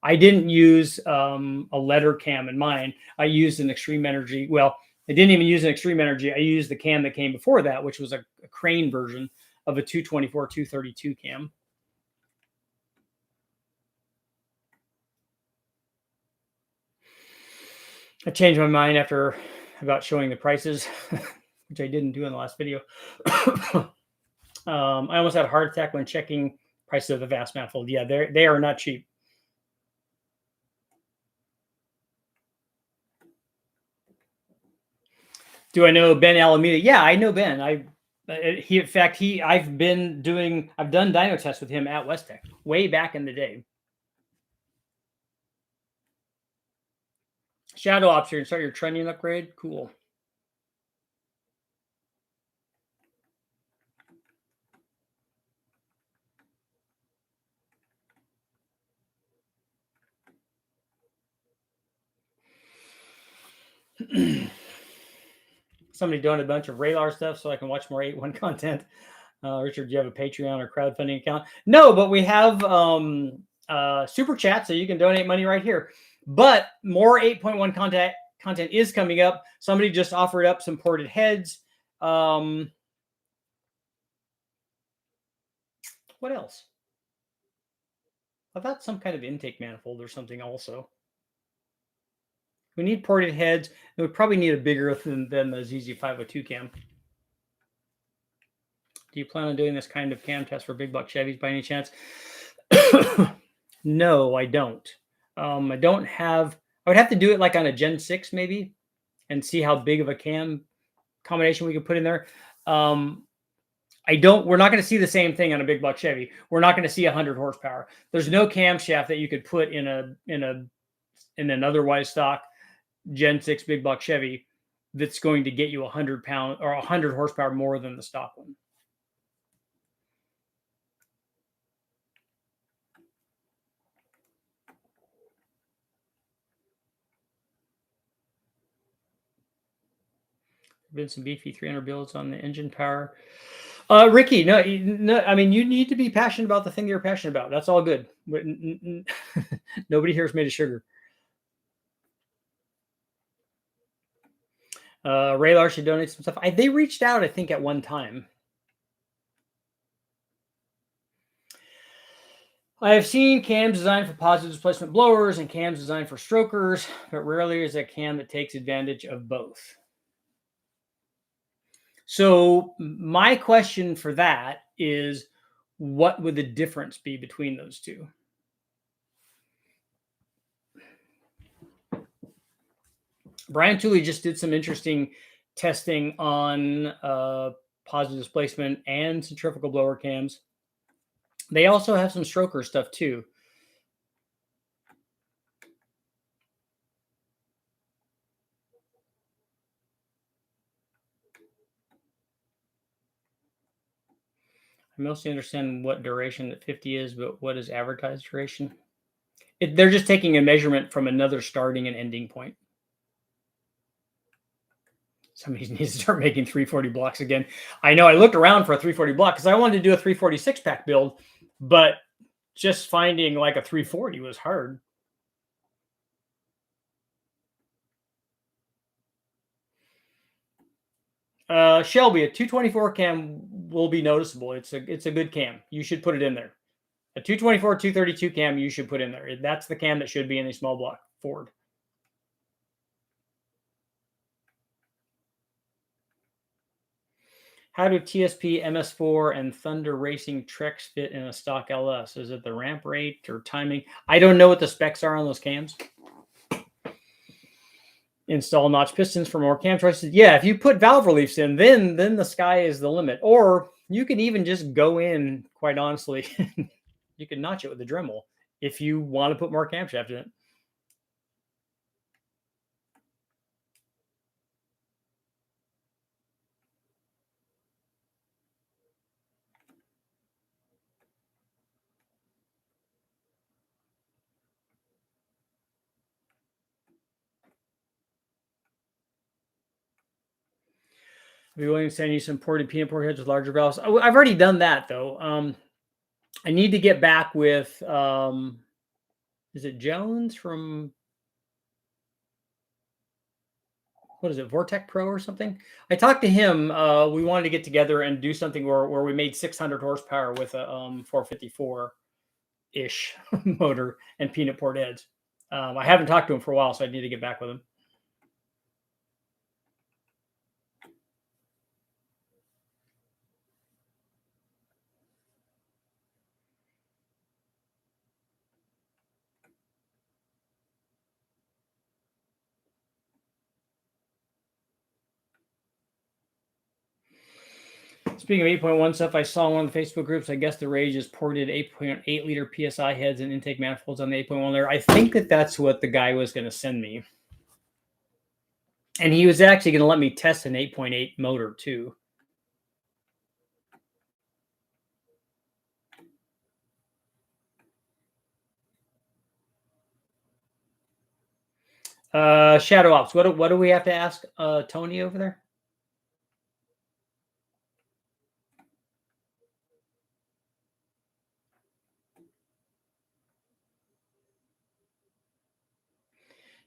I didn't use a letter cam in mine. I used an Extreme Energy. Well, I didn't even use an Extreme Energy. I used the cam that came before that, which was a crane version of a 224, 232 cam. I changed my mind after about showing the prices, which I didn't do in the last video. I almost had a heart attack when checking prices of the Vast Manifold. Yeah, they are not cheap. Do I know Ben Alameda? Yeah, I know Ben. I've done dyno tests with him at West Tech way back in the day. Shadow Ops here and start your trunnion upgrade. Cool. Somebody donated a bunch of Radar stuff so I can watch more 8.1 content. Richard, do you have a Patreon or crowdfunding account? No, but we have super chat, so you can donate money right here. But more 8.1 content is coming up. Somebody just offered up some ported heads. What else? I thought some kind of intake manifold or something also. We need ported heads, and we probably need a bigger than the ZZ502 cam. Do you plan on doing this kind of cam test for big block Chevys by any chance? No, I don't. I don't have. I would have to do it like on a Gen 6 maybe, and see how big of a cam combination we could put in there. We're not going to see the same thing on a big block Chevy. We're not going to see 100 horsepower. There's no camshaft that you could put in an otherwise stock Gen 6 big block Chevy that's going to get you 100 pound or 100 horsepower more than the stock one. Been some beefy 300 builds on the engine power. Ricky, no, I mean, you need to be passionate about the thing you're passionate about. That's all good. Nobody here is made of sugar. Ray Larson donates some stuff. They reached out, I think, at one time. I have seen cams designed for positive displacement blowers and cams designed for strokers, but rarely is a cam that takes advantage of both. So my question for that is, what would the difference be between those two? Brian Tooley just did some interesting testing on positive displacement and centrifugal blower cams. They also have some stroker stuff too. I mostly understand what duration that 50 is, but what is advertised duration? They're just taking a measurement from another starting and ending point. Somebody needs to start making 340 blocks again. I know I looked around for a 340 block because I wanted to do a 346 pack build, but just finding like a 340 was hard. Shelby, a 224 cam will be noticeable. It's a good cam. You should put it in there. A 224, 232 cam you should put in there. That's the cam that should be in a small block Ford. How do TSP, MS4, and Thunder Racing Treks fit in a stock LS? Is it the ramp rate or timing? I don't know what the specs are on those cams. Install notch pistons for more cam choices. Yeah, if you put valve reliefs in, then the sky is the limit. Or you can even just go in, quite honestly, you can notch it with the Dremel if you want to put more camshaft in it. I'll be willing to send you some ported peanut port heads with larger valves. I've already done that though. I need to get back with is it Jones from what is it, Vortec Pro or something? I talked to him. We wanted to get together and do something where we made 600 horsepower with a 454 ish motor and peanut port heads. I haven't talked to him for a while, so I need to get back with him. Speaking of 8.1 stuff, I saw one of the Facebook groups. I guess the Rage is ported 8.8 liter PSI heads and intake manifolds on the 8.1 layer. I think that's what the guy was going to send me. And he was actually going to let me test an 8.8 motor too. Shadow Ops. What do we have to ask Tony over there?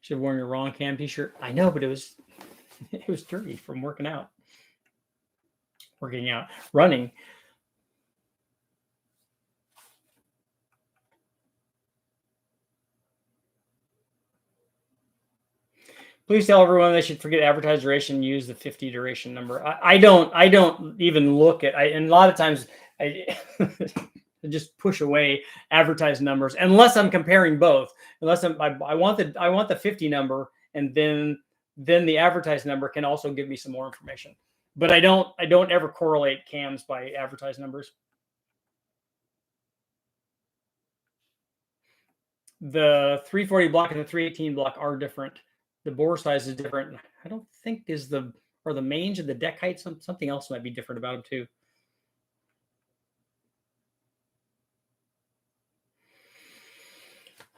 Should have worn your wrong cam t-shirt. I know, but it was dirty from working out, running. Please tell everyone they should forget advertised duration and use the 50 duration number. I don't even look at. And a lot of times I just push away advertised numbers unless I'm comparing both. Unless I want the 50 number, and then the advertised number can also give me some more information. But I don't ever correlate cams by advertised numbers. The 340 block and the 318 block are different. The bore size is different. I don't think the mange and the deck height, something else might be different about them too.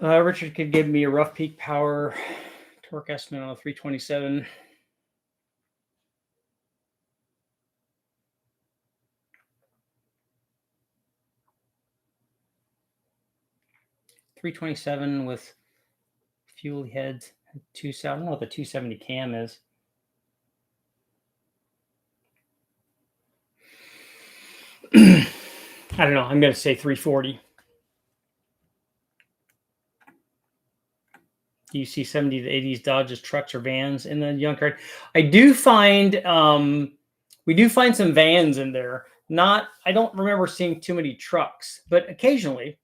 Richard could give me a rough peak power torque estimate on a 327. .327 with fuel heads, 270. I don't know what the 270 cam is. I don't know. I'm going to say 340. Do you see 70s to 80s Dodges trucks or vans in the junkyard? I do find we do find some vans in there. I don't remember seeing too many trucks, but occasionally.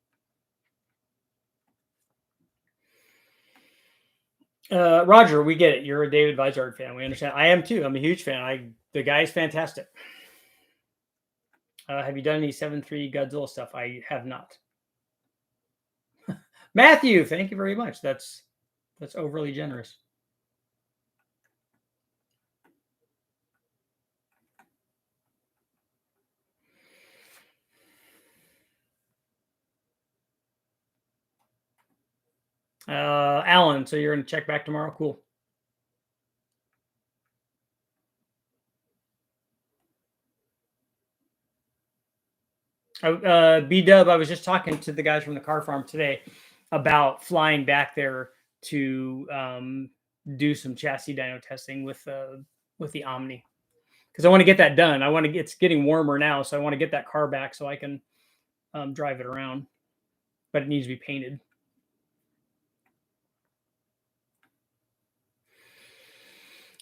Roger, we get it. You're a David Vizard fan. We understand. I am too. I'm a huge fan. The guy is fantastic. Have you done any 7.3 Godzilla stuff? I have not. Matthew, thank you very much. That's overly generous. Alan, so you're going to check back tomorrow? Cool. B-Dub, I was just talking to the guys from the car farm today about flying back there to do some chassis dyno testing with the Omni, because I want to get that done. It's getting warmer now, so I want to get that car back so I can drive it around, but it needs to be painted.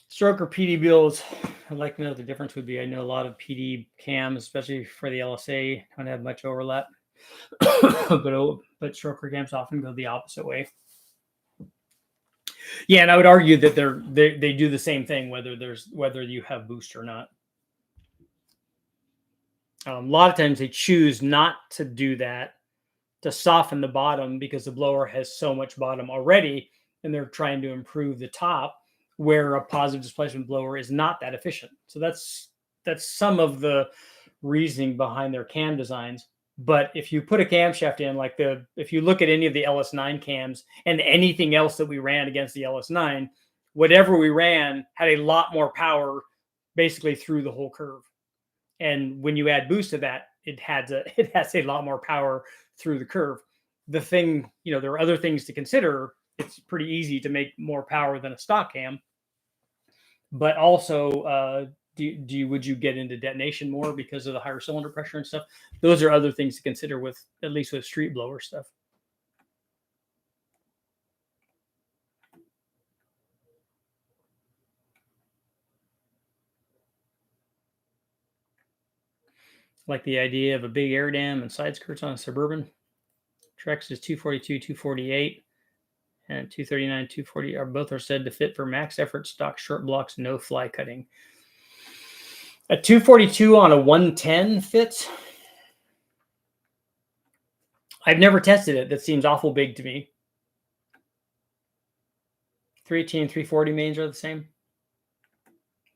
Stroke or PD builds. I'd like to know what the difference would be. I know a lot of PD cams, especially for the LSA, don't have much overlap. but stroker cams often go the opposite way. Yeah, and I would argue that they do the same thing whether you have boost or not. A lot of times they choose not to do that to soften the bottom because the blower has so much bottom already, and they're trying to improve the top, where a positive displacement blower is not that efficient. So that's some of the reasoning behind their cam designs. But if you put a camshaft in, if you look at any of the LS9 cams and anything else that we ran against the LS9, whatever we ran had a lot more power basically through the whole curve. And when you add boost to that, it has a lot more power through the curve. The thing, there are other things to consider. It's pretty easy to make more power than a stock cam, but also, would you get into detonation more because of the higher cylinder pressure and stuff? Those are other things to consider with, at least with street blower stuff. Like the idea of a big air dam and side skirts on a Suburban. Trex is 242, 248, and 239, 240 both are said to fit for max effort stock short blocks, no fly cutting. A 242 on a 110 fits. I've never tested it. That seems awful big to me. 318 and 340 mains are the same.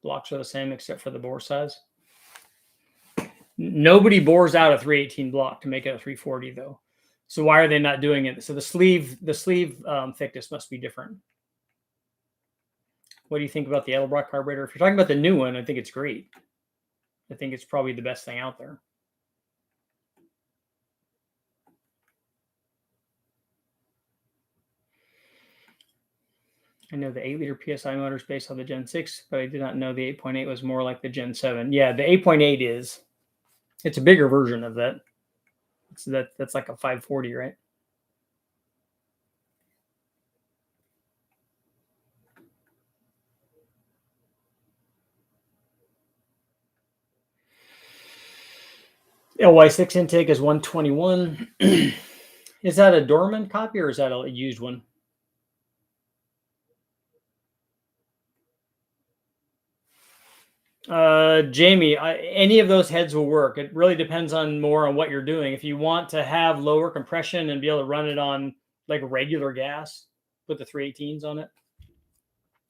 Blocks are the same except for the bore size. Nobody bores out a 318 block to make it a 340 though. So why are they not doing it? So the sleeve thickness must be different. What do you think about the Edelbrock carburetor? If you're talking about the new one, I think it's great. I think it's probably the best thing out there. I know the 8-liter PSI motor is based on the Gen 6, but I did not know the 8.8 was more like the Gen 7. Yeah, the 8.8 is. It's a bigger version of that. So that's like a 540, right? LY6 intake is 121. Is that a Dorman copy or is that a used one? Jamie, any of those heads will work. It really depends more on what you're doing. If you want to have lower compression and be able to run it on like regular gas, put the 318s on it.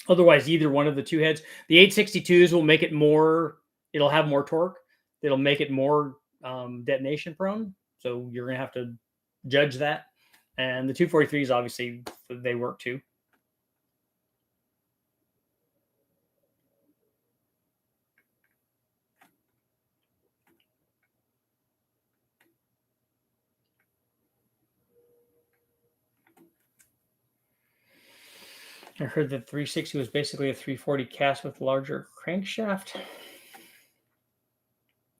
Otherwise, either one of the two heads. The 862s will make it more, it'll have more torque. It'll make it more detonation prone. So you're going to have to judge that. And the 243s, obviously, they work too. I heard that 360 was basically a 340 cast with larger crankshaft.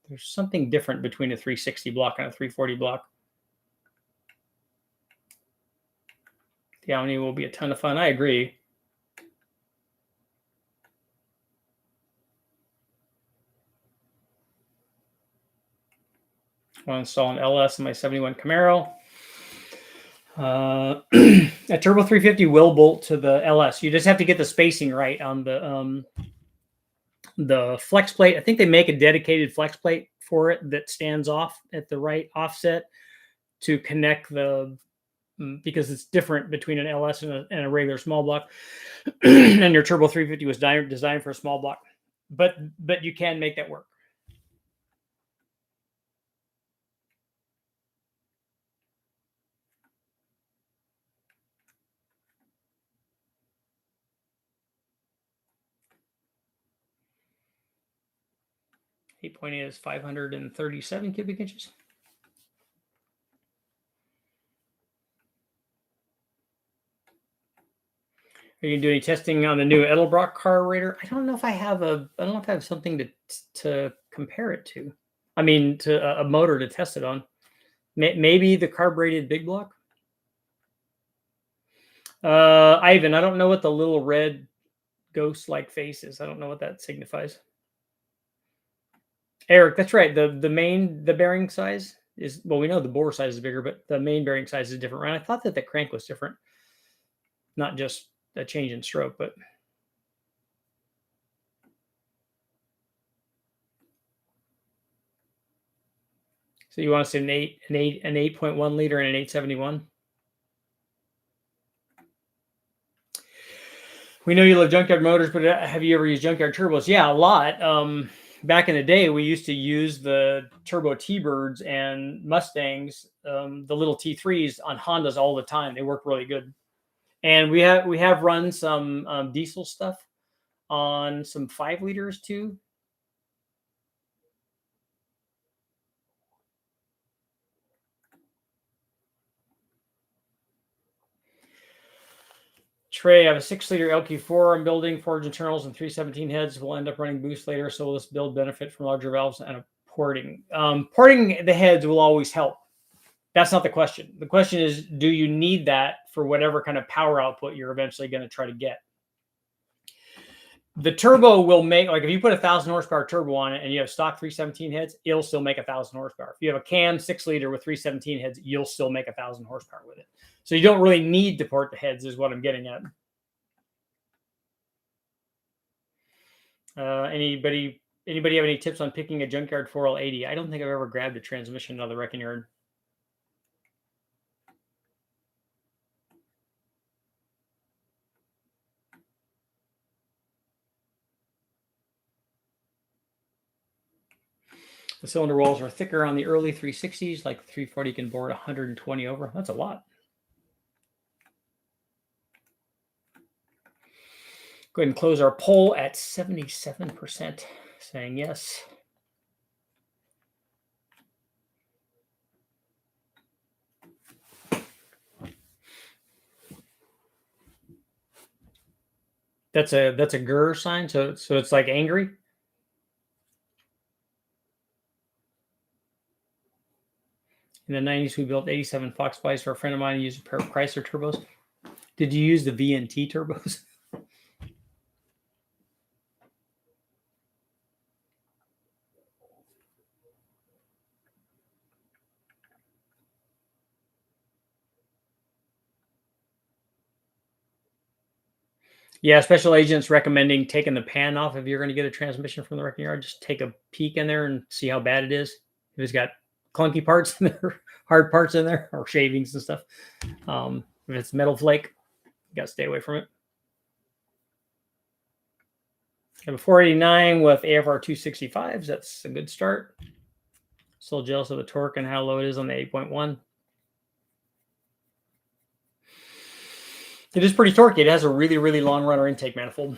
There's something different between a 360 block and a 340 block. The Omni will be a ton of fun. I agree. I want to install an LS in my 71 Camaro. A Turbo 350 will bolt to the LS. You just have to get the spacing right on the flex plate. I think they make a dedicated flex plate for it that stands off at the right offset to connect because it's different between an LS and a regular small block. And your Turbo 350 was designed for a small block, but you can make that work. 8.8 is 537 cubic inches. Are you going to do any testing on the new Edelbrock carburetor? I don't know if I have something to compare it to. I mean, to a motor to test it on. Maybe the carbureted big block. Ivan, I don't know what the little red ghost-like face is. I don't know what that signifies. Eric, that's right. The bearing size is, well, we know the bore size is bigger, but the main bearing size is different. Right? I thought that the crank was different, not just a change in stroke, but. So you want to say an 8.1 liter and an 871? We know you love junkyard motors, but have you ever used junkyard turbos? Yeah, a lot. Back in the day, we used to use the turbo T-Birds and Mustangs, the little T3s on Hondas all the time. They work really good. And we have run some diesel stuff on some 5 liters too. Trey, I have a 6-liter LQ4 I'm building, forged internals and 317 heads. We'll end up running boost later, so will this build benefit from larger valves and a porting? Porting the heads will always help. That's not the question. The question is, do you need that for whatever kind of power output you're eventually going to try to get? The turbo will make, like if you put 1,000 horsepower turbo on it and you have stock 317 heads, it'll still make 1,000 horsepower. If you have a cam 6-liter with 317 heads, you'll still make 1,000 horsepower with it. So you don't really need to port the heads, is what I'm getting at. Anybody have any tips on picking a junkyard 4L80? I don't think I've ever grabbed a transmission out of the wrecking yard. The cylinder walls are thicker on the early 360s, like the 340 can bore 120 over. That's a lot. Go ahead and close our poll at 77% saying yes. That's a grr sign, so it's like angry. In the 90s, we built 87 Fox Spice for a friend of mine who used a pair of Chrysler turbos. Did you use the VNT turbos? Yeah, special agents recommending taking the pan off if you're going to get a transmission from the wrecking yard. Just take a peek in there and see how bad it is. If it's got clunky parts in there, hard parts in there, or shavings and stuff. If it's metal flake, you got to stay away from it. I have a 489 with AFR 265s. That's a good start. Still jealous of the torque and how low it is on the 8.1. It is pretty torquey. It has a really, really long runner intake manifold.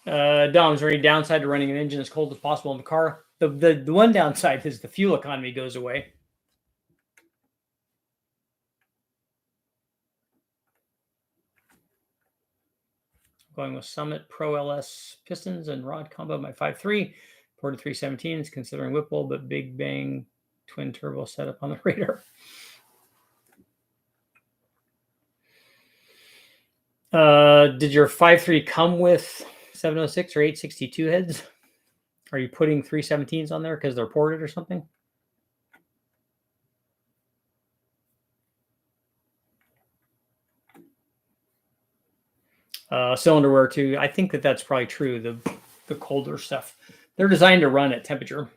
Dom, is there any downside to running an engine as cold as possible in the car? The one downside is the fuel economy goes away. Going with Summit Pro LS pistons and rod combo, my 5.3. Ported 317s, considering Whipple, but Big Bang twin turbo setup on the radar. Did your 5.3 come with 706 or 862 heads? Are you putting 317s on there because they're ported or something? Cylinder wear too. I think that's probably true. The colder stuff. They're designed to run at temperature.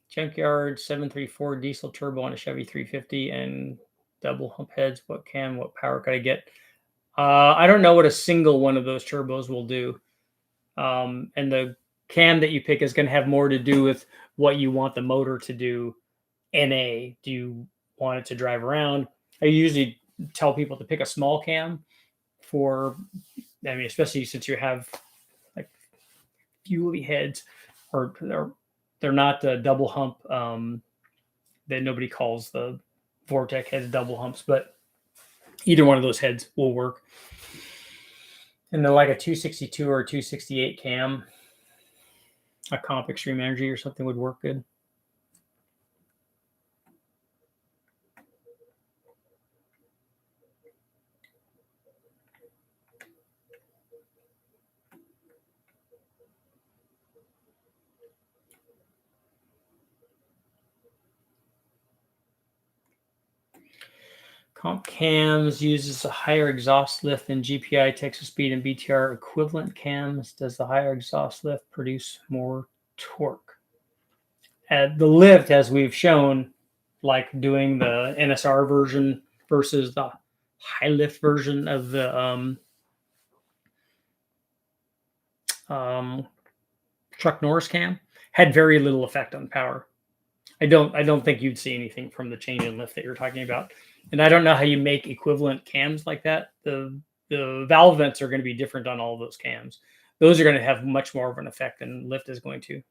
Junkyard 734 diesel turbo on a Chevy 350 and double hump heads. What power could I get? I don't know what a single one of those turbos will do. And the cam that you pick is going to have more to do with what you want the motor to do NA? Do you want it to drive around? I usually tell people to pick a small cam for, I mean, especially since you have like fuely heads, or they're not the double hump that nobody calls the Vortec heads double humps, but either one of those heads will work. And they're like a 262 or a 268 cam, a Comp Extreme Energy or something would work good. Comp Cams uses a higher exhaust lift than GPI, Texas Speed, and BTR equivalent cams. Does the higher exhaust lift produce more torque? The lift, as we've shown, like doing the NSR version versus the high lift version of the Chuck Norris cam, had very little effect on power. I don't think you'd see anything from the change in lift that you're talking about. And I don't know how you make equivalent cams like that. The valve vents are going to be different on all of those cams. Those are going to have much more of an effect than lift is going to.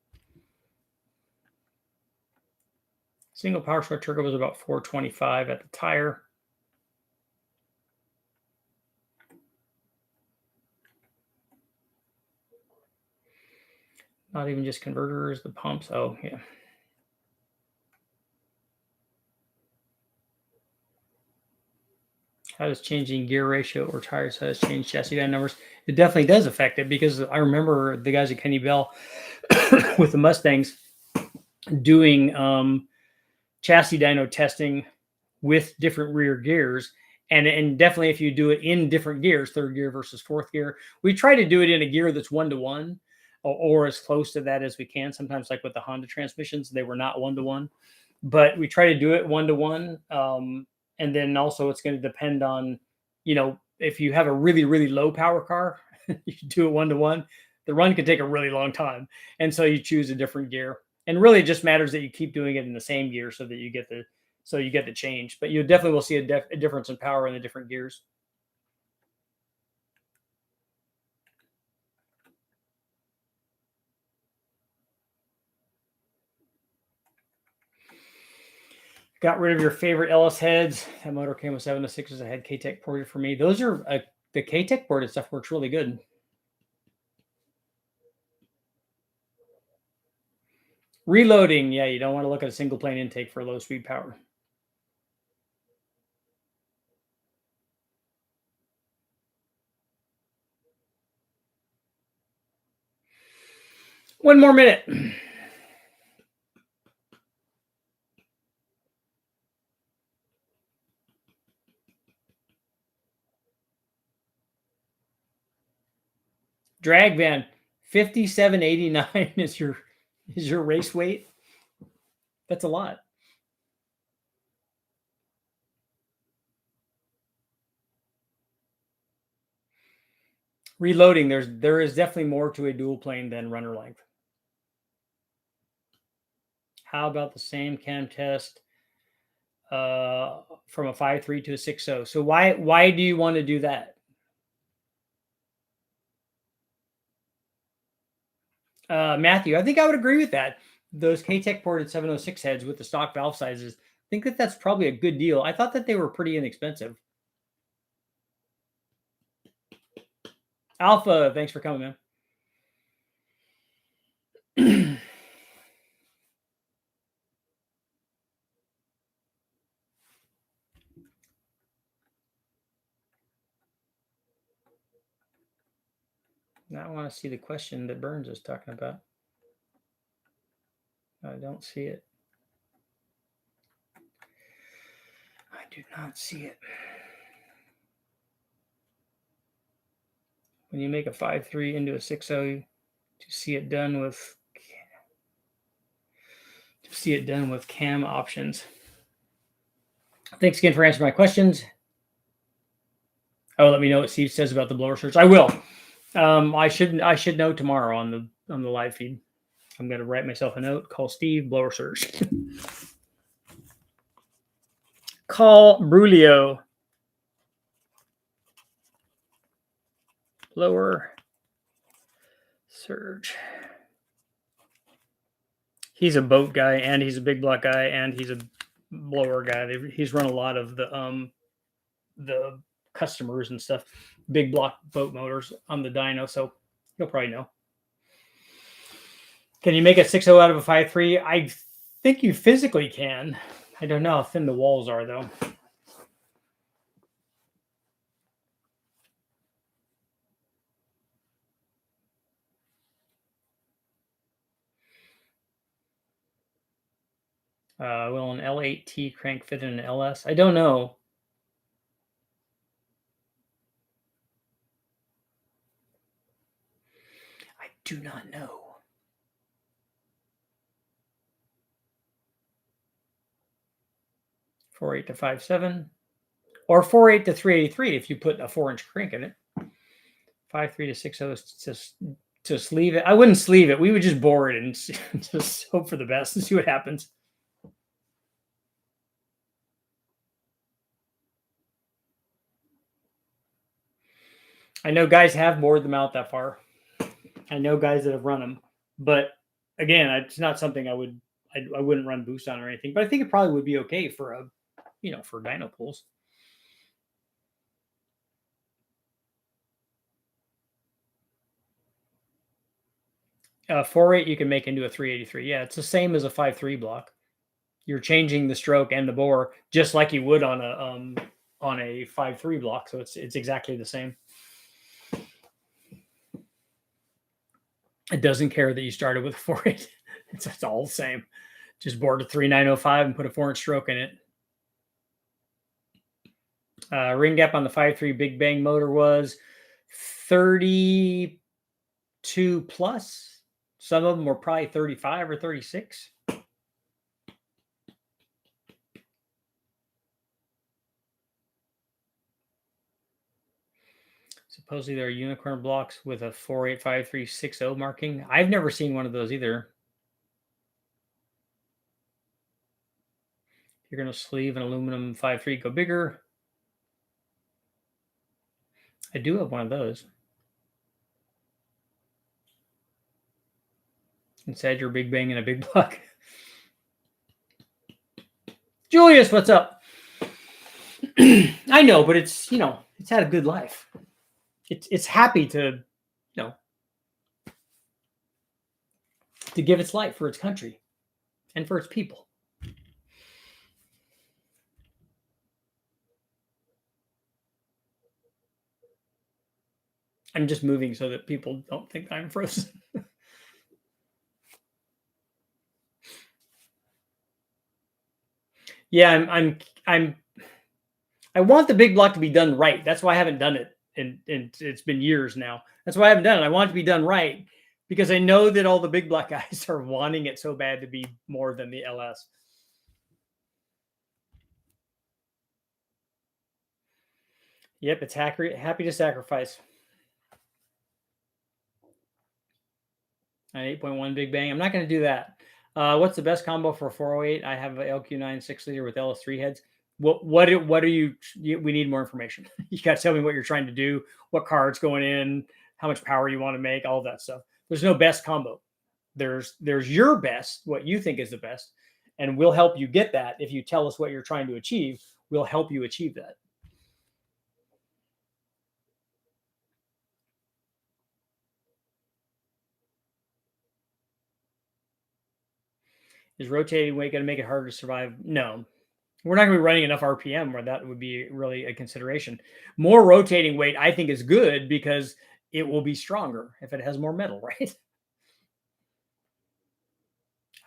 Single power stroke turbo was about 425 at the tire. Not even just converters, the pumps. Oh, yeah. How does changing gear ratio or tire size change chassis dyno numbers? It definitely does affect it, because I remember the guys at Kenny Bell with the Mustangs doing chassis dyno testing with different rear gears. And definitely if you do it in different gears, third gear versus fourth gear, we try to do it in a gear that's 1-to-1 or as close to that as we can. Sometimes, like with the Honda transmissions, they were not 1-to-1, but we try to do it 1-to-1. And then also it's going to depend on, if you have a really, really low power car, you do it 1-to-1. The run can take a really long time. And so you choose a different gear. And really it just matters that you keep doing it in the same gear so that you get the change. But you definitely will see a difference in power in the different gears. Got rid of your favorite Ellis heads. That motor came with 706s. I had K-Tech ported for me. Those are the K-Tech ported stuff works really good. Reloading, yeah, you don't want to look at a single plane intake for low speed power. One more minute. Drag van, 5789 is your race weight. That's a lot. Reloading, there is definitely more to a dual plane than runner length. How about the same cam test from a 5.3 to a 6.0? So why do you want to do that? Matthew, I think I would agree with that. Those K-Tech ported 706 heads with the stock valve sizes, I think that's probably a good deal. I thought that they were pretty inexpensive. Alpha, thanks for coming, man. Now I want to see the question that Burns is talking about. I don't see it. I do not see it. When you make a 5.3 into a 6.0, to see it done with cam options. Thanks again for answering my questions. Oh, let me know what Steve says about the blower search. I will. I should know tomorrow on the live feed. I'm going to write myself a note. Call Steve, blower search. call Brulio. Lower surge. He's a boat guy, and he's a big block guy, and he's a blower guy. He's run a lot of the customers and stuff, big block boat motors on the dyno, so he'll probably know. Can you make a 6.0 out of a 5.3? I think you physically can. I don't know how thin the walls are, though. Will an L8T crank fit in an LS? I don't know. I do not know. 4.8 to 5.7, or 4.8 to 383 if you put a 4-inch crank in it. 5.3 to 6.0 to sleeve it. I wouldn't sleeve it. We would just bore it and just hope for the best and see what happens. I know guys have bored them out that far. I know guys that have run them, but again, it's not something I wouldn't run boost on or anything. But I think it probably would be okay for for dyno pools. 4.8 you can make into a 383. Yeah, it's the same as a 5.3 block. You're changing the stroke and the bore just like you would on a 5.3 block. So it's exactly the same. It doesn't care that you started with 4.8. It's all the same. Just bored a 3.905 and put a 4-inch stroke in it. Ring gap on the 5.3 Big Bang motor was 32 plus. Some of them were probably 35 or 36. Supposedly there are unicorn blocks with a 4.85360 marking. I've never seen one of those either. You're going to sleeve an aluminum 5.3, go bigger. I do have one of those. Inside your Big Bang in a big block. Julius, what's up? I know, but it's had a good life. It's happy to to give its life for its country and for its people. I'm just moving so that people don't think I'm frozen. Yeah, I want the big block to be done right. That's why I haven't done it, and it's been years now. That's why I haven't done it. I want it to be done right because I know that all the big block guys are wanting it so bad to be more than the LS. Yep, it's happy to sacrifice. An 8.1 Big Bang. I'm not going to do that. What's the best combo for 408? I have an LQ9 6-liter with LS3 heads. What are you? We need more information. You got to tell me what you're trying to do, what car it's going in, how much power you want to make, all of that stuff. There's no best combo. There's your best, what you think is the best, and we'll help you get that. If you tell us what you're trying to achieve, we'll help you achieve that. Is rotating weight going to make it harder to survive? No. We're not going to be running enough RPM where that would be really a consideration. More rotating weight, I think, is good because it will be stronger if it has more metal, right?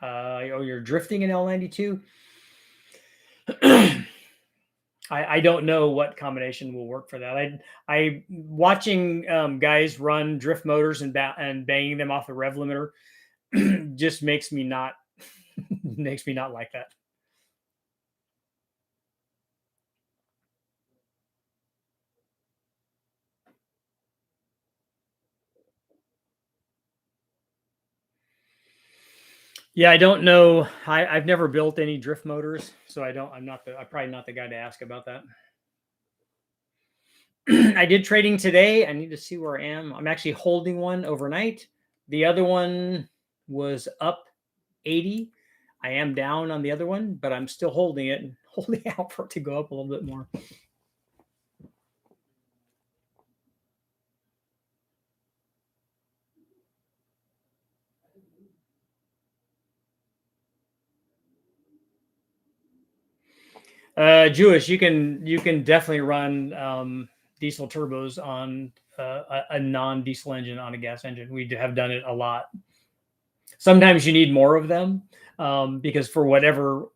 You're drifting in L92. I don't know what combination will work for that. I watching guys run drift motors and banging them off the rev limiter just makes me not like that. Yeah, I don't know. I've never built any drift motors, so I'm probably not the guy to ask about that. I did trading today. I need to see where I am. I'm actually holding one overnight. The other one was up 80. I am down on the other one, but I'm still holding it and holding out for it to go up a little bit more. Jewish, you can definitely run diesel turbos on a non-diesel engine on a gas engine. We have done it a lot. Sometimes you need more of them because for whatever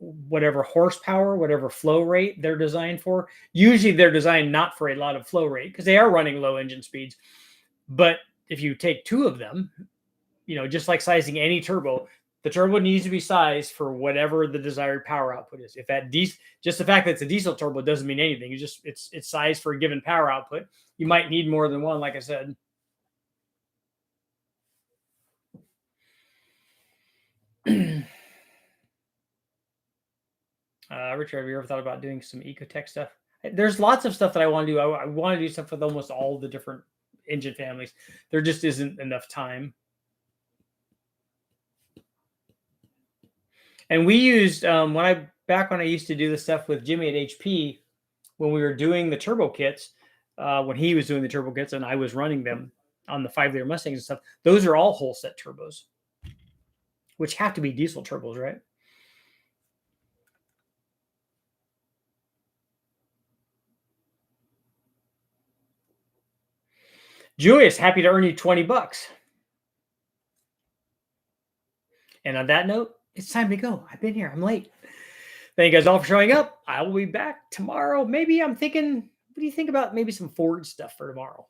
horsepower, whatever flow rate they're designed for. Usually they're designed not for a lot of flow rate because they are running low engine speeds. But if you take two of them, just like sizing any turbo, the turbo needs to be sized for whatever the desired power output is. If that just the fact that it's a diesel turbo doesn't mean anything. It's sized for a given power output. You might need more than one, like I said. Richard, have you ever thought about doing some ecotech stuff? There's lots of stuff that I want to do. I want to do stuff with almost all the different engine families. There just isn't enough time. And we used when I used to do the stuff with Jimmy at HP when we were doing the turbo kits, when he was doing the turbo kits and I was running them on the 5-liter Mustangs and stuff. Those are all whole set turbos, which have to be diesel turbos, right? Julius, happy to earn you $20. And on that note, it's time to go. I've been here. I'm late. Thank you guys all for showing up. I will be back tomorrow. Maybe I'm thinking, what do you think about maybe some Ford stuff for tomorrow?